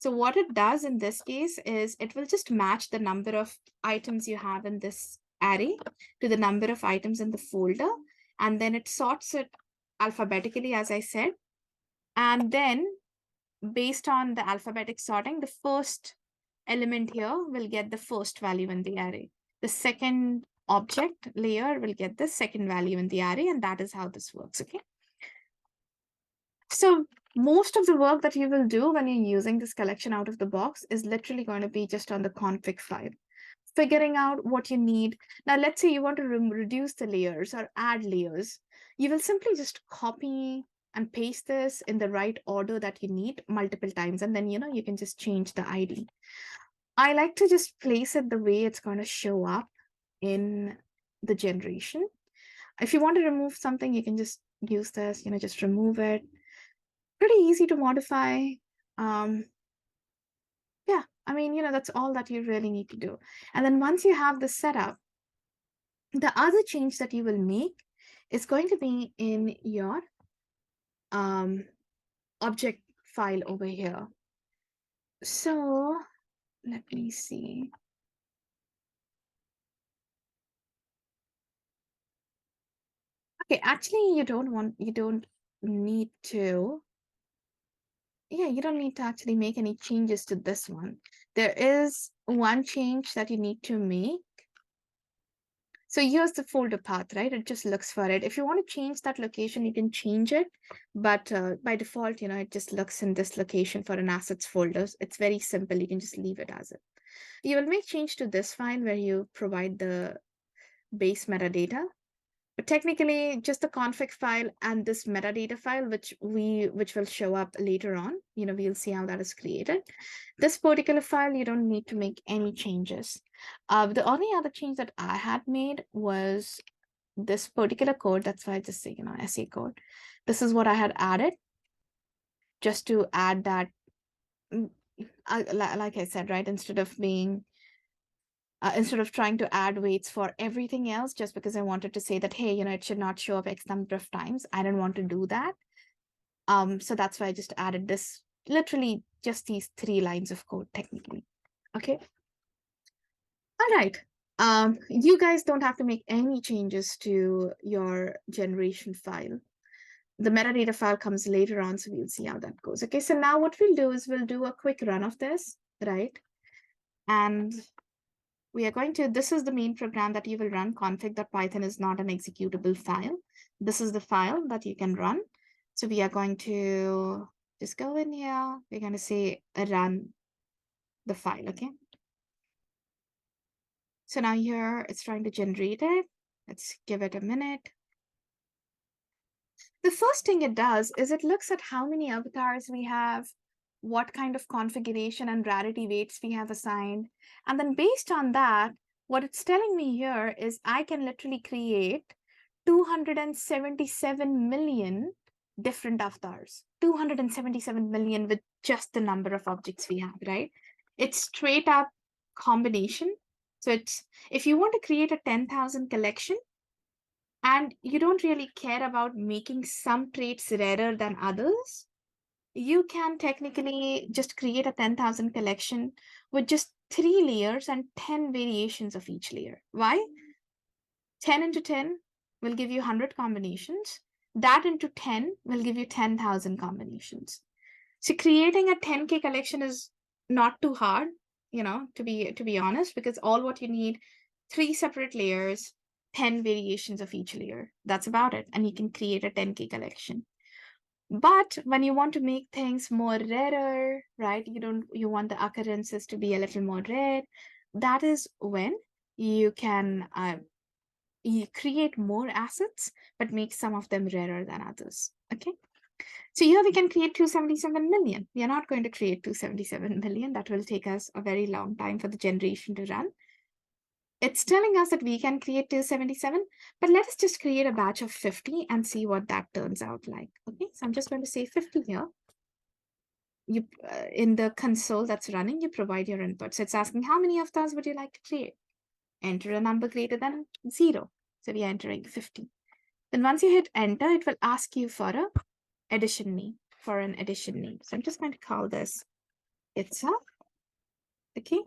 So what it does in this case is it will just match the number of items you have in this array to the number of items in the folder. And then it sorts it alphabetically, as I said. And then based on the alphabetic sorting, the first element here will get the first value in the array. The second object layer will get the second value in the array. And that is how this works, okay? So most of the work that you will do when you're using this collection out of the box is literally going to be just on the config file, figuring out what you need. Now, let's say you want to reduce the layers or add layers. You will simply just copy and paste this in the right order that you need multiple times. And then, you can just change the ID. I like to just place it the way it's going to show up in the generation. If you want to remove something, you can just use this, just remove it. Pretty easy to modify. Yeah, I mean, that's all that you really need to do. And then once you have this set up, the other change that you will make is going to be in your object file over here. So let me see. Okay, actually, you don't need to. Yeah, you don't need to actually make any changes to this one. There is one change that you need to make. So here's the folder path, right? It just looks for it. If you want to change that location, you can change it. But by default, it just looks in this location for an assets folder. It's very simple. You can just leave it as it. You will make change to this file where you provide the base metadata. But technically, just the config file and this metadata file, which will show up later on, we'll see how that is created. This particular file, you don't need to make any changes. The only other change that I had made was this particular code. That's why I just say, SA code. This is what I had added just to add that, like I said, right, instead of trying to add weights for everything else, just because I wanted to say that, hey, it should not show up X number of times. I didn't want to do that. So that's why I just added this, literally just these 3 lines of code technically. Okay. All right. You guys don't have to make any changes to your generation file. The metadata file comes later on, so we'll see how that goes. Okay, so now what we'll do is we'll do a quick run of this, right? And we are going to, this is the main program that you will run. Config.python is not an executable file. This is the file that you can run. So we are going to just go in here. We're going to say run the file, okay? So now here it's trying to generate it. Let's give it a minute. The first thing it does is it looks at how many avatars we have, what kind of configuration and rarity weights we have assigned. And then based on that, what it's telling me here is I can literally create 277 million different avatars, 277 million with just the number of objects we have, right? It's straight up combination. So it's, if you want to create a 10,000 collection, and you don't really care about making some traits rarer than others, you can technically just create a 10,000 collection with just 3 layers and 10 variations of each layer. Why? 10 into 10 will give you 100 combinations. That into 10 will give you 10,000 combinations. So creating a 10K collection is not too hard, to be honest, because all what you need, 3 separate layers, 10 variations of each layer. That's about it. And you can create a 10K collection. But when you want to make things more rarer, right? You want the occurrences to be a little more rare. That is when you can you create more assets, but make some of them rarer than others. Okay. So here we can create 277 million. We are not going to create 277 million. That will take us a very long time for the generation to run. It's telling us that we can create 277, but let us just create a batch of 50 and see what that turns out like. Okay, so I'm just going to say 50 here. You in the console that's running, you provide your input. So it's asking how many of those would you like to create? Enter a number greater than 0. So we are entering 50. Then once you hit enter, it will ask you for an addition name. So I'm just going to call this itself. Okay.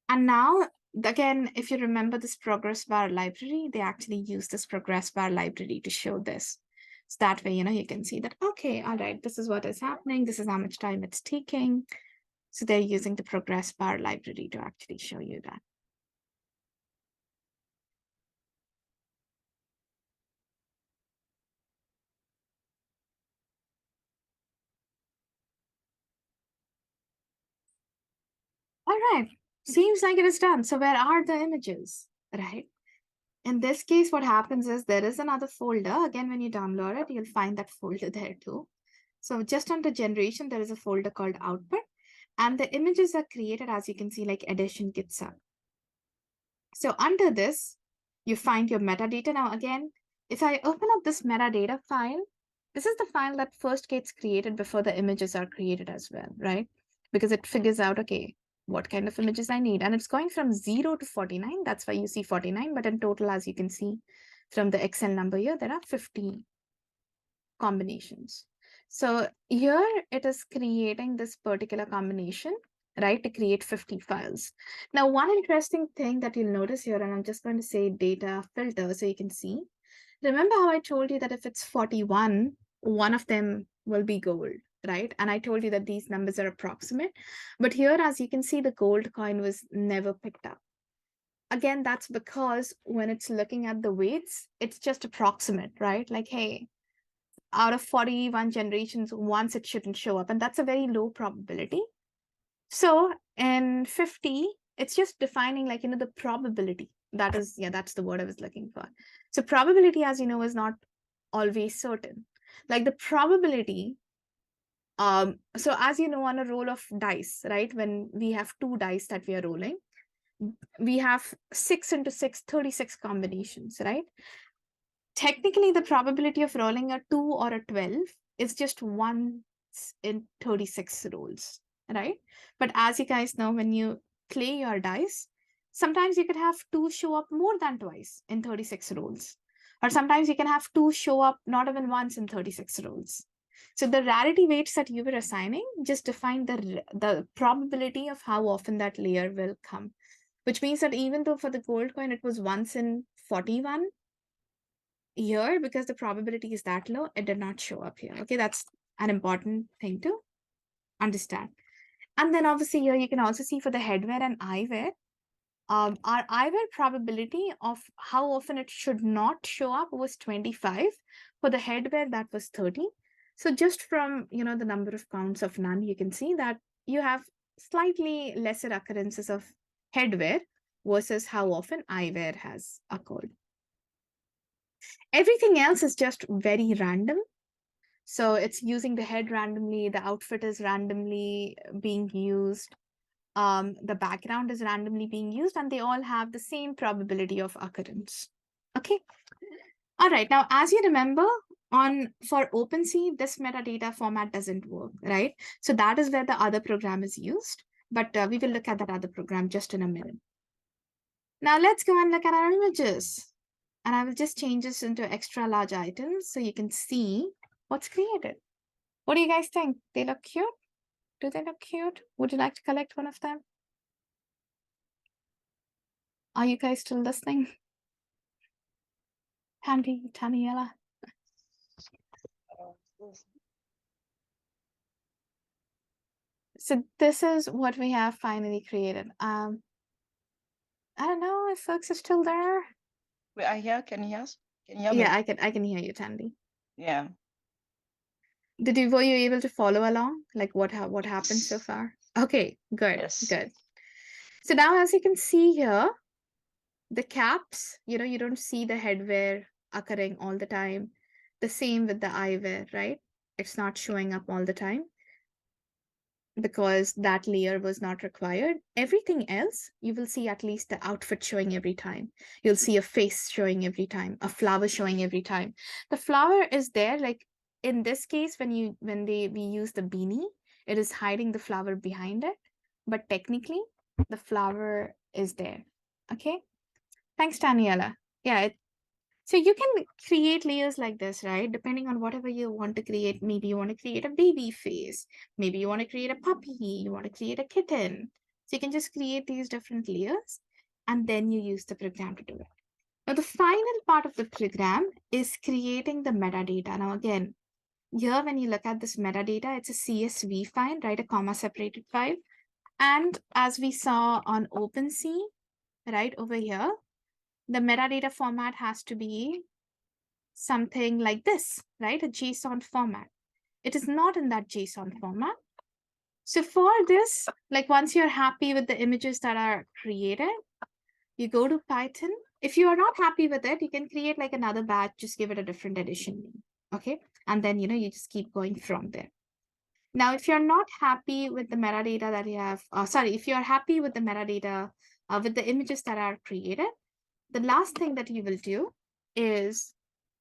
And now, again, if you remember this progress bar library, they actually use this progress bar library to show this. So that way, you can see that, okay, all right, this is what is happening. This is how much time it's taking. So they're using the progress bar library to actually show you that. All right, seems like it is done. So where are the images, right? In this case, what happens is there is another folder. Again, when you download it, you'll find that folder there too. So just under generation, there is a folder called output, and the images are created, as you can see, like addition kits up. So under this, you find your metadata. Now, again, if I open up this metadata file, this is the file that first gets created before the images are created as well, right? Because it figures out, okay, what kind of images I need. And it's going from 0 to 49. That's why you see 49. But in total, as you can see from the Excel number here, there are 50 combinations. So here it is creating this particular combination, right, to create 50 files. Now, one interesting thing that you'll notice here, and I'm just going to say data filter so you can see. Remember how I told you that if it's 41, one of them will be gold, right? And I told you that these numbers are approximate. But here, as you can see, the gold coin was never picked up. Again, that's because when it's looking at the weights, it's just approximate, right? Like, hey, out of 41 generations, once it shouldn't show up. And that's a very low probability. So in 50, it's just defining like, the probability. That is, yeah, that's the word I was looking for. So probability, as you know, is not always certain. Like the probability, so as you know, on a roll of dice, right? When we have 2 dice that we are rolling, we have 6 into 6, 36 combinations, right? Technically, the probability of rolling a 2 or a 12 is just once in 36 rolls, right? But as you guys know, when you play your dice, sometimes you could have 2 show up more than twice in 36 rolls. Or sometimes you can have 2 show up not even once in 36 rolls. So the rarity weights that you were assigning just define the probability of how often that layer will come. which means that even though for the gold coin, it was once in 41 year, because the probability is that low, it did not show up here. Okay, that's an important thing to understand. And then obviously here you can also see for the headwear and eyewear, our eyewear probability of how often it should not show up was 25. For the headwear, that was 30. So just from, the number of counts of none, you can see that you have slightly lesser occurrences of headwear versus how often eyewear has occurred. Everything else is just very random. So it's using the head randomly, the outfit is randomly being used, the background is randomly being used, and they all have the same probability of occurrence. Okay. All right. Now, as you remember, for OpenSea, this metadata format doesn't work, right? So that is where the other program is used. But we will look at that other program just in a minute. Now let's go and look at our images. And I will just change this into extra large items so you can see what's created. What do you guys think? They look cute? Do they look cute? Would you like to collect one of them? Are you guys still listening? Tandy, Taniela. So this is what we have finally created. I don't know if folks are still there. Wait, I hear. Can you hear us? Can you hear Yeah, me? I can hear you, Tandy. Yeah. Were you able to follow along? Like what happened so far? Okay, good, Yes. good. So now as you can see here, the caps, you don't see the headwear occurring all the time. The same with the eyewear, right? It's not showing up all the time because that layer was not required. Everything else, you will see at least the outfit showing every time. You'll see a face showing every time, a flower showing every time. The flower is there, like in this case, when we use the beanie, it is hiding the flower behind it, but technically the flower is there. Okay. Thanks, Daniela. Yeah, so you can create layers like this, right? Depending on whatever you want to create. Maybe you want to create a baby face. Maybe you want to create a puppy. You want to create a kitten. So you can just create these different layers and then you use the program to do it. Now, the final part of the program is creating the metadata. Now, again, here when you look at this metadata, it's a CSV file, right? A comma separated file. And as we saw on OpenSea, right over here, the metadata format has to be something like this, right? A JSON format. It is not in that JSON format. So for this, like once you're happy with the images that are created, you go to Python. If you are not happy with it, you can create like another batch, just give it a different edition name. Okay. And then, you just keep going from there. Now, if you're not happy with the metadata that you have, if you're happy with the metadata, with the images that are created, the last thing that you will do is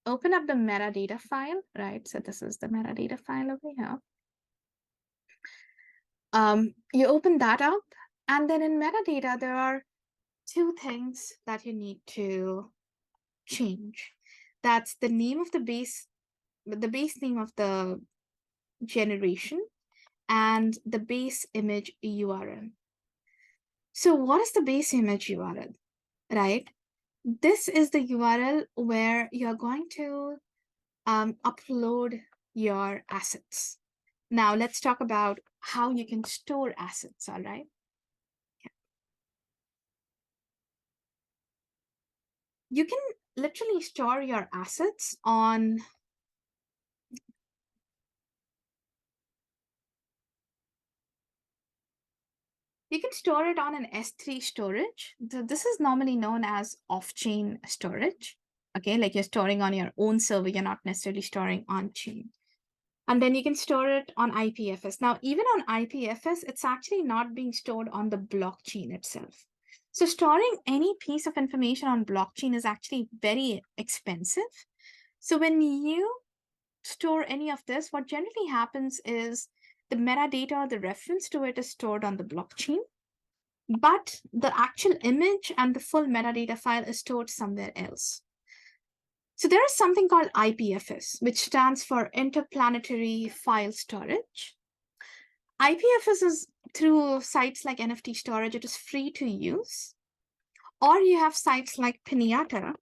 open up the metadata file, right? So this is the metadata file over here. You open that up, and then in metadata, there are two things that you need to change. That's the name of the base name of the generation, and the base image URL. So what is the base image URL, right? This is the URL where you're going to upload your assets. Now let's talk about how you can store assets, all right? Yeah. You can literally store your assets on you can store it on an S3 storage. This is normally known as off-chain storage. Okay, like you're storing on your own server, you're not necessarily storing on-chain. And then you can store it on IPFS. Now, even on IPFS, it's actually not being stored on the blockchain itself. So storing any piece of information on blockchain is actually very expensive. So when you store any of this, what generally happens is the metadata, the reference to it is stored on the blockchain, but the actual image and the full metadata file is stored somewhere else. So there is something called IPFS, which stands for Interplanetary File Storage. IPFS is through sites like NFT Storage, it is free to use. Or you have sites like Pinata,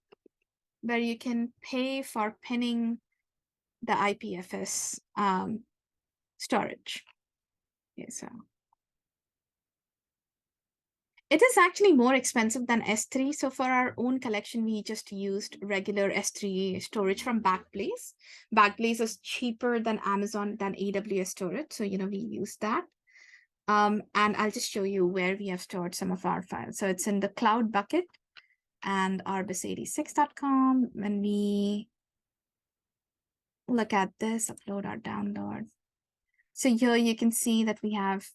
where you can pay for pinning the IPFS storage. Yeah, so it is actually more expensive than S3. So for our own collection, we just used regular S3 storage from Backblaze. Backblaze is cheaper than Amazon, than AWS storage. So, we use that. And I'll just show you where we have stored some of our files. So it's in the cloud bucket and arbis86.com. When we look at this, upload or download. So here you can see that we have,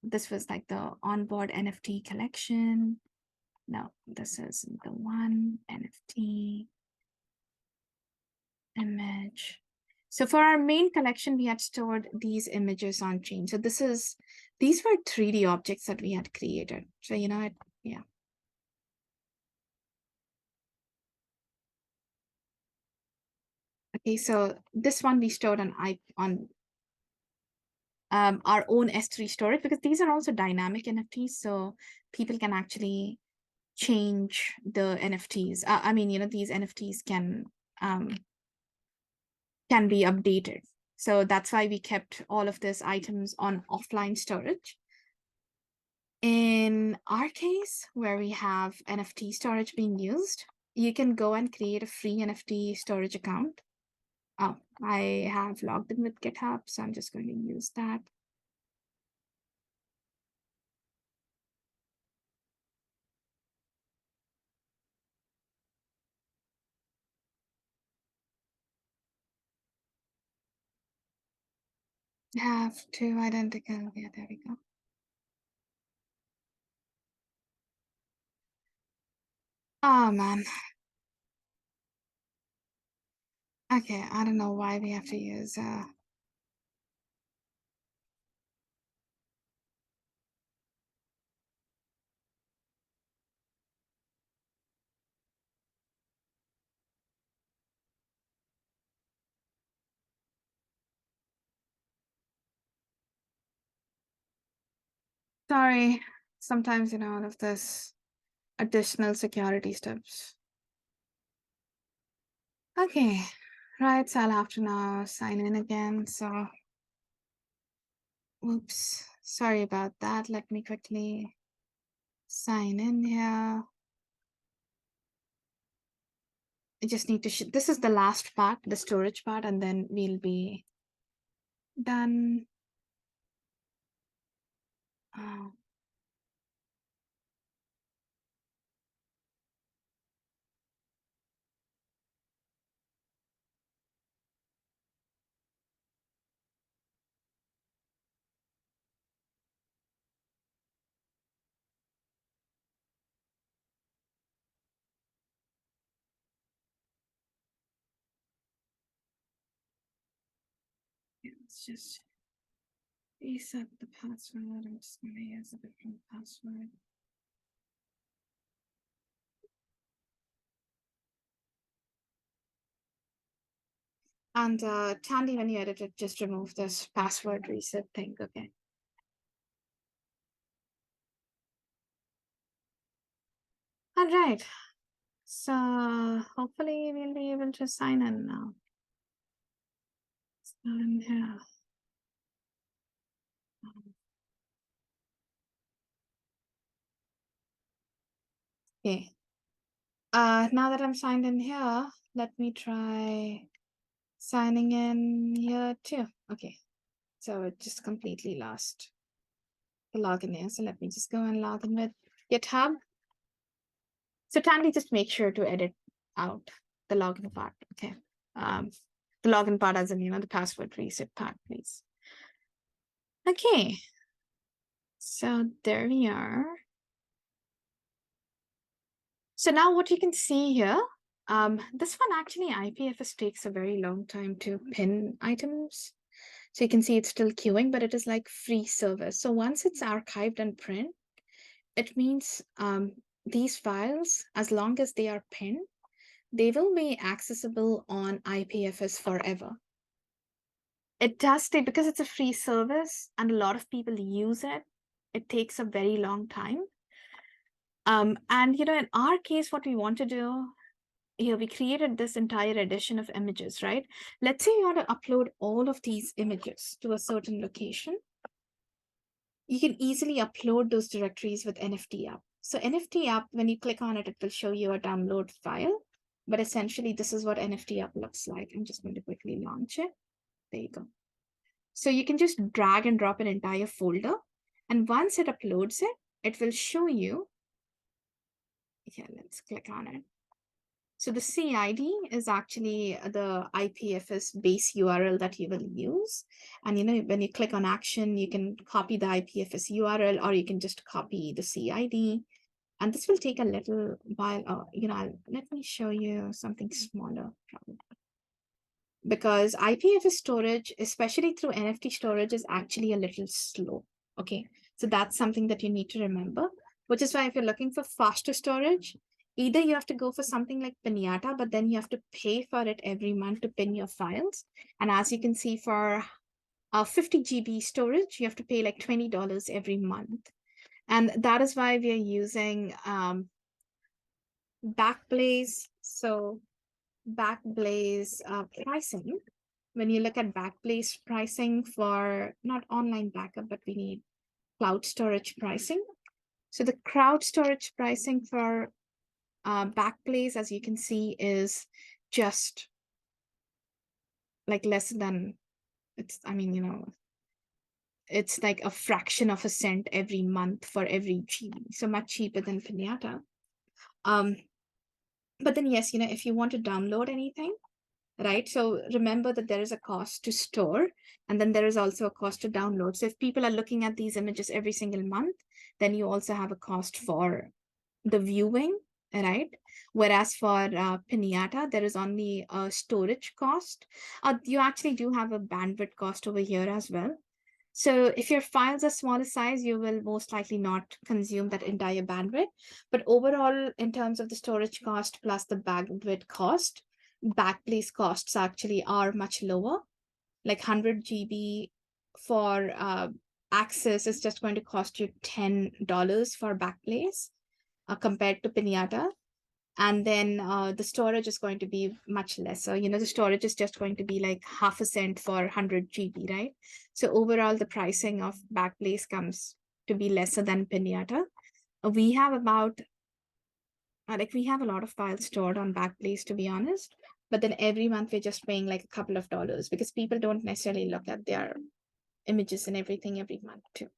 this was like the onboard NFT collection. No, this is the one NFT image. So for our main collection, we had stored these images on chain. So these were 3D objects that we had created. So, yeah. Okay, so this one we stored on our own S3 storage, because these are also dynamic NFTs. So people can actually change the NFTs. I mean, these NFTs can be updated. So that's why we kept all of these items on offline storage. In our case, where we have NFT storage being used, you can go and create a free NFT storage account. Oh, I have logged in with GitHub, so I'm just going to use that. Have two identical. Yeah, there we go. Oh man. Okay, I don't know why we have to use sorry. Sometimes, all of this additional security steps. Okay, right, so I'll have to now sign in again. So, oops, sorry about that. Let me quickly sign in here. I just need to, this is the last part, the storage part, and then we'll be done. Oh. Let's just reset the password. I'm just going to use a different password. And Tandy, when you edit it, just remove this password reset thing, okay? All right. So hopefully we'll be able to sign in now. Sign here. Okay. Now that I'm signed in here, let me try signing in here too. Okay. So it just completely lost the login here. So let me just go and log in with GitHub. So Tandy, just make sure to edit out the login part. Okay. The login part as in, the password reset part, please. Okay. So there we are. So now what you can see here, this one actually IPFS takes a very long time to pin items. So you can see it's still queuing, but it is like free service. So once it's archived and print, it means these files, as long as they are pinned, they will be accessible on IPFS forever. It does take, because it's a free service and a lot of people use it, it takes a very long time. And in our case, what we want to do here, we created this entire edition of images, right? Let's say you want to upload all of these images to a certain location. You can easily upload those directories with NFT app. So NFT app, when you click on it, it will show you a download file. But essentially, this is what NFT app looks like. I'm just going to quickly launch it. There you go. So you can just drag and drop an entire folder. And once it uploads it, it will show you. Yeah, let's click on it. So the CID is actually the IPFS base URL that you will use. And when you click on action, you can copy the IPFS URL, or you can just copy the CID. And this will take a little while. Let me show you something smaller, probably. Because IPFS storage, especially through NFT storage, is actually a little slow. Okay, so that's something that you need to remember, which is why if you're looking for faster storage, either you have to go for something like Pinata, but then you have to pay for it every month to pin your files. And as you can see, for 50 GB storage, you have to pay like $20 every month. And that is why we are using Backblaze. So Backblaze pricing, when you look at Backblaze pricing for not online backup, but we need cloud storage pricing. So the cloud storage pricing for Backblaze, as you can see, is just like less than, it's like a fraction of a cent every month for every GB. So much cheaper than Pinata. But then yes, if you want to download anything, right? So remember that there is a cost to store, and then there is also a cost to download. So if people are looking at these images every single month, then you also have a cost for the viewing, right? Whereas for Pinata, there is only a storage cost. You actually do have a bandwidth cost over here as well. So if your files are smaller size, you will most likely not consume that entire bandwidth. But overall, in terms of the storage cost plus the bandwidth cost, Backblaze costs actually are much lower. Like 100 GB for access is just going to cost you $10 for Backblaze compared to Pinata. And then the storage is going to be much lesser. The storage is just going to be like half a cent for 100 GB, right? So overall, the pricing of Backblaze comes to be lesser than Pinata. We have about, we have a lot of files stored on Backblaze, to be honest. But then every month we're just paying like a couple of dollars because people don't necessarily look at their images and everything every month too.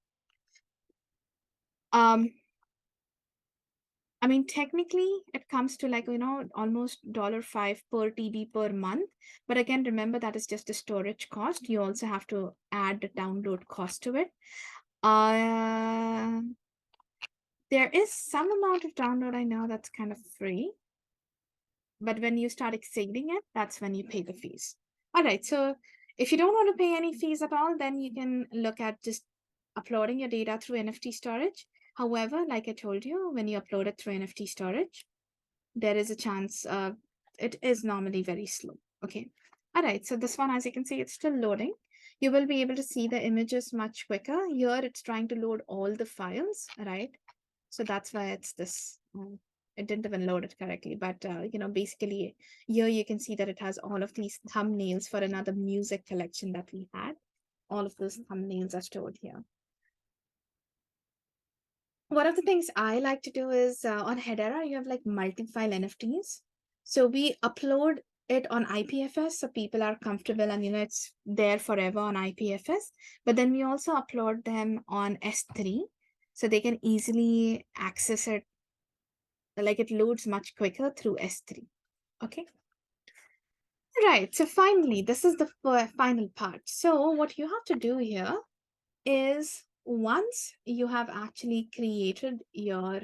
Technically, it comes to like, almost $5 per TB per month. But again, remember that is just a storage cost. You also have to add the download cost to it. There is some amount of download, I know, that's kind of free. But when you start exceeding it, that's when you pay the fees. All right, so if you don't want to pay any fees at all, then you can look at just uploading your data through NFT storage. However, like I told you, when you upload it through NFT storage, there is a chance it is normally very slow. Okay. All right. So this one, as you can see, it's still loading. You will be able to see the images much quicker. Here, it's trying to load all the files, right? So that's why it's this. It didn't even load it correctly, but basically here you can see that it has all of these thumbnails for another music collection that we had. All of those thumbnails are stored here. One of the things I like to do is on Hedera, you have like multi-file NFTs. So we upload it on IPFS so people are comfortable and it's there forever on IPFS. But then we also upload them on S3 so they can easily access it. Like it loads much quicker through S3. Okay. Right. So finally, this is the final part. So what you have to do here is once you have actually created your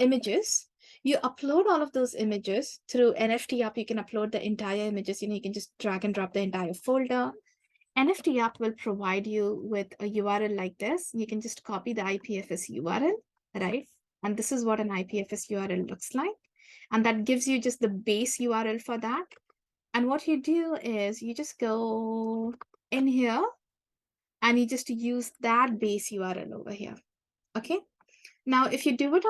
images, you upload all of those images through NFT app. You can upload the entire images. You can just drag and drop the entire folder. NFT app will provide you with a URL like this. You can just copy the IPFS URL, right? And this is what an IPFS URL looks like. And that gives you just the base URL for that. And what you do is you just go in here and you just use that base URL over here. Okay. Now, if you do it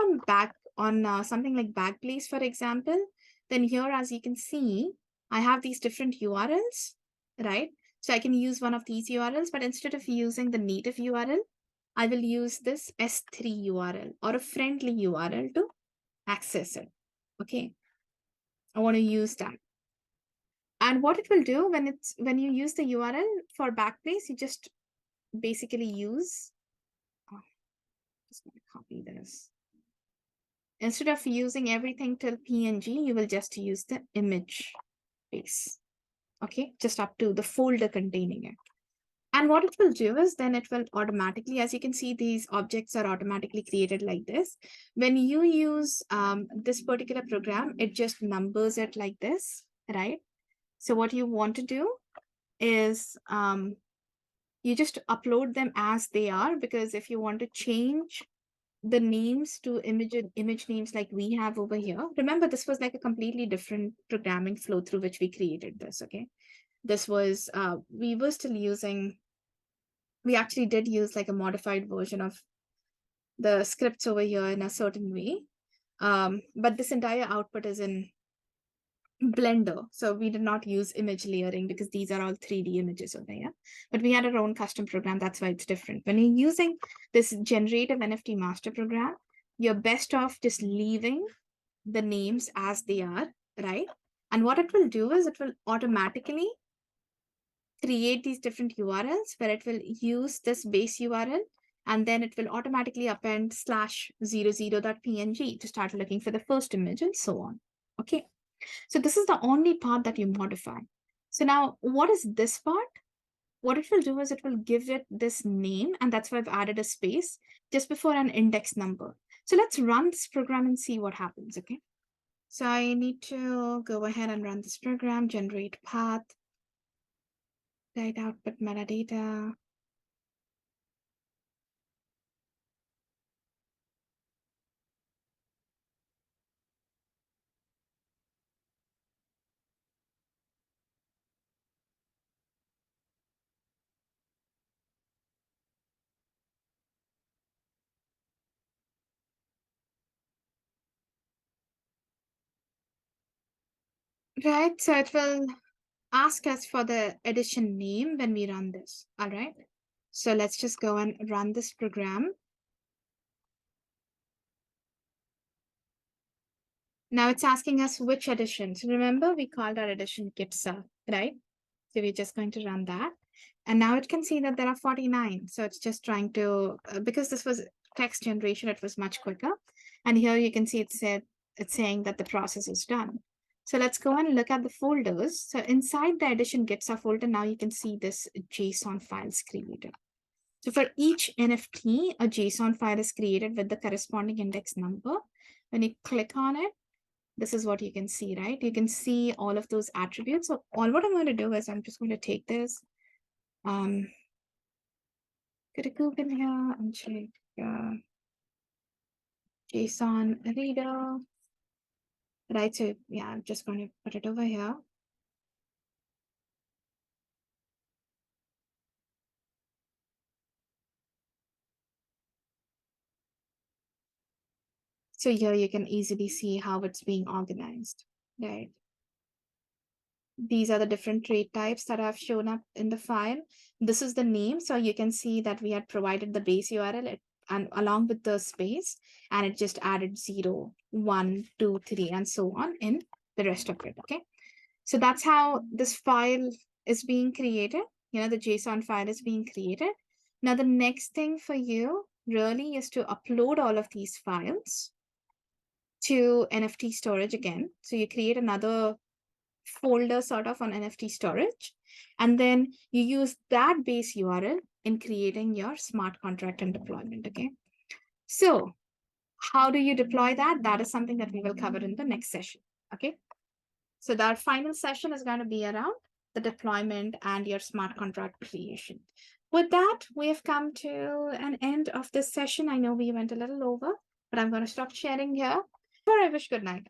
on something like Backblaze, for example, then here, as you can see, I have these different URLs, right? So I can use one of these URLs, but instead of using the native URL, I will use this S3 URL or a friendly URL to access it. Okay. I want to use that. And what it will do when you use the URL for Backblaze, you just basically use, oh, just going to copy this. Instead of using everything till PNG, you will just use the image base. Okay, just up to the folder containing it. And what it will do is then it will automatically, as you can see, these objects are automatically created like this. When you use this particular program, it just numbers it like this, right? So what you want to do is you just upload them as they are, because if you want to change the names to image names like we have over here, remember this was like a completely different programming flow through which we created this. Okay, this was we were still using, we actually did use like a modified version of the scripts over here in a certain way, but this entire output is in Blender. So we did not use image layering because these are all 3D images over here. But we had our own custom program. That's why it's different. When you're using this generative NFT master program, you're best off just leaving the names as they are, right? And what it will do is it will automatically create these different URLs where it will use this base URL, and then it will automatically append /00.png to start looking for the first image and so on. Okay. So this is the only part that you modify. So now what is this part? What it will do is it will give it this name, and that's why I've added a space just before an index number. So let's run this program and see what happens, okay? So I need to go ahead and run this program, generate path, write output metadata. Right, so it will ask us for the edition name when we run this, all right? So let's just go and run this program. Now it's asking us which edition. So remember, we called our edition Kitsa, right? So we're just going to run that. And now it can see that there are 49. So it's just trying to, because this was text generation, it was much quicker. And here you can see it's saying that the process is done. So let's go and look at the folders. So inside the edition Gitsa folder, now you can see this JSON files created. So for each NFT, a JSON file is created with the corresponding index number. When you click on it, this is what you can see, right? You can see all of those attributes. So all what I'm going to do is I'm just going to take this, go to Google here and check JSON reader, right? So yeah, I'm just going to put it over here. So here you can easily see how it's being organized, right? These are the different trait types that have shown up in the file. This is the name. So you can see that we had provided the base URL and along with the space, and it just added 0, 1, 2, 3, and so on in the rest of it. Okay. So that's how this file is being created. You know, the JSON file is being created. Now, the next thing for you really is to upload all of these files to NFT storage again. So you create another folder sort of on NFT storage, and then you use that base URL in creating your smart contract and deployment. Okay. So how do you deploy that? That is something that we will cover in the next session. Okay. So that final session is going to be around the deployment and your smart contract creation. With that, we have come to an end of this session. I know we went a little over, but I'm going to stop sharing here. Before I wish good night.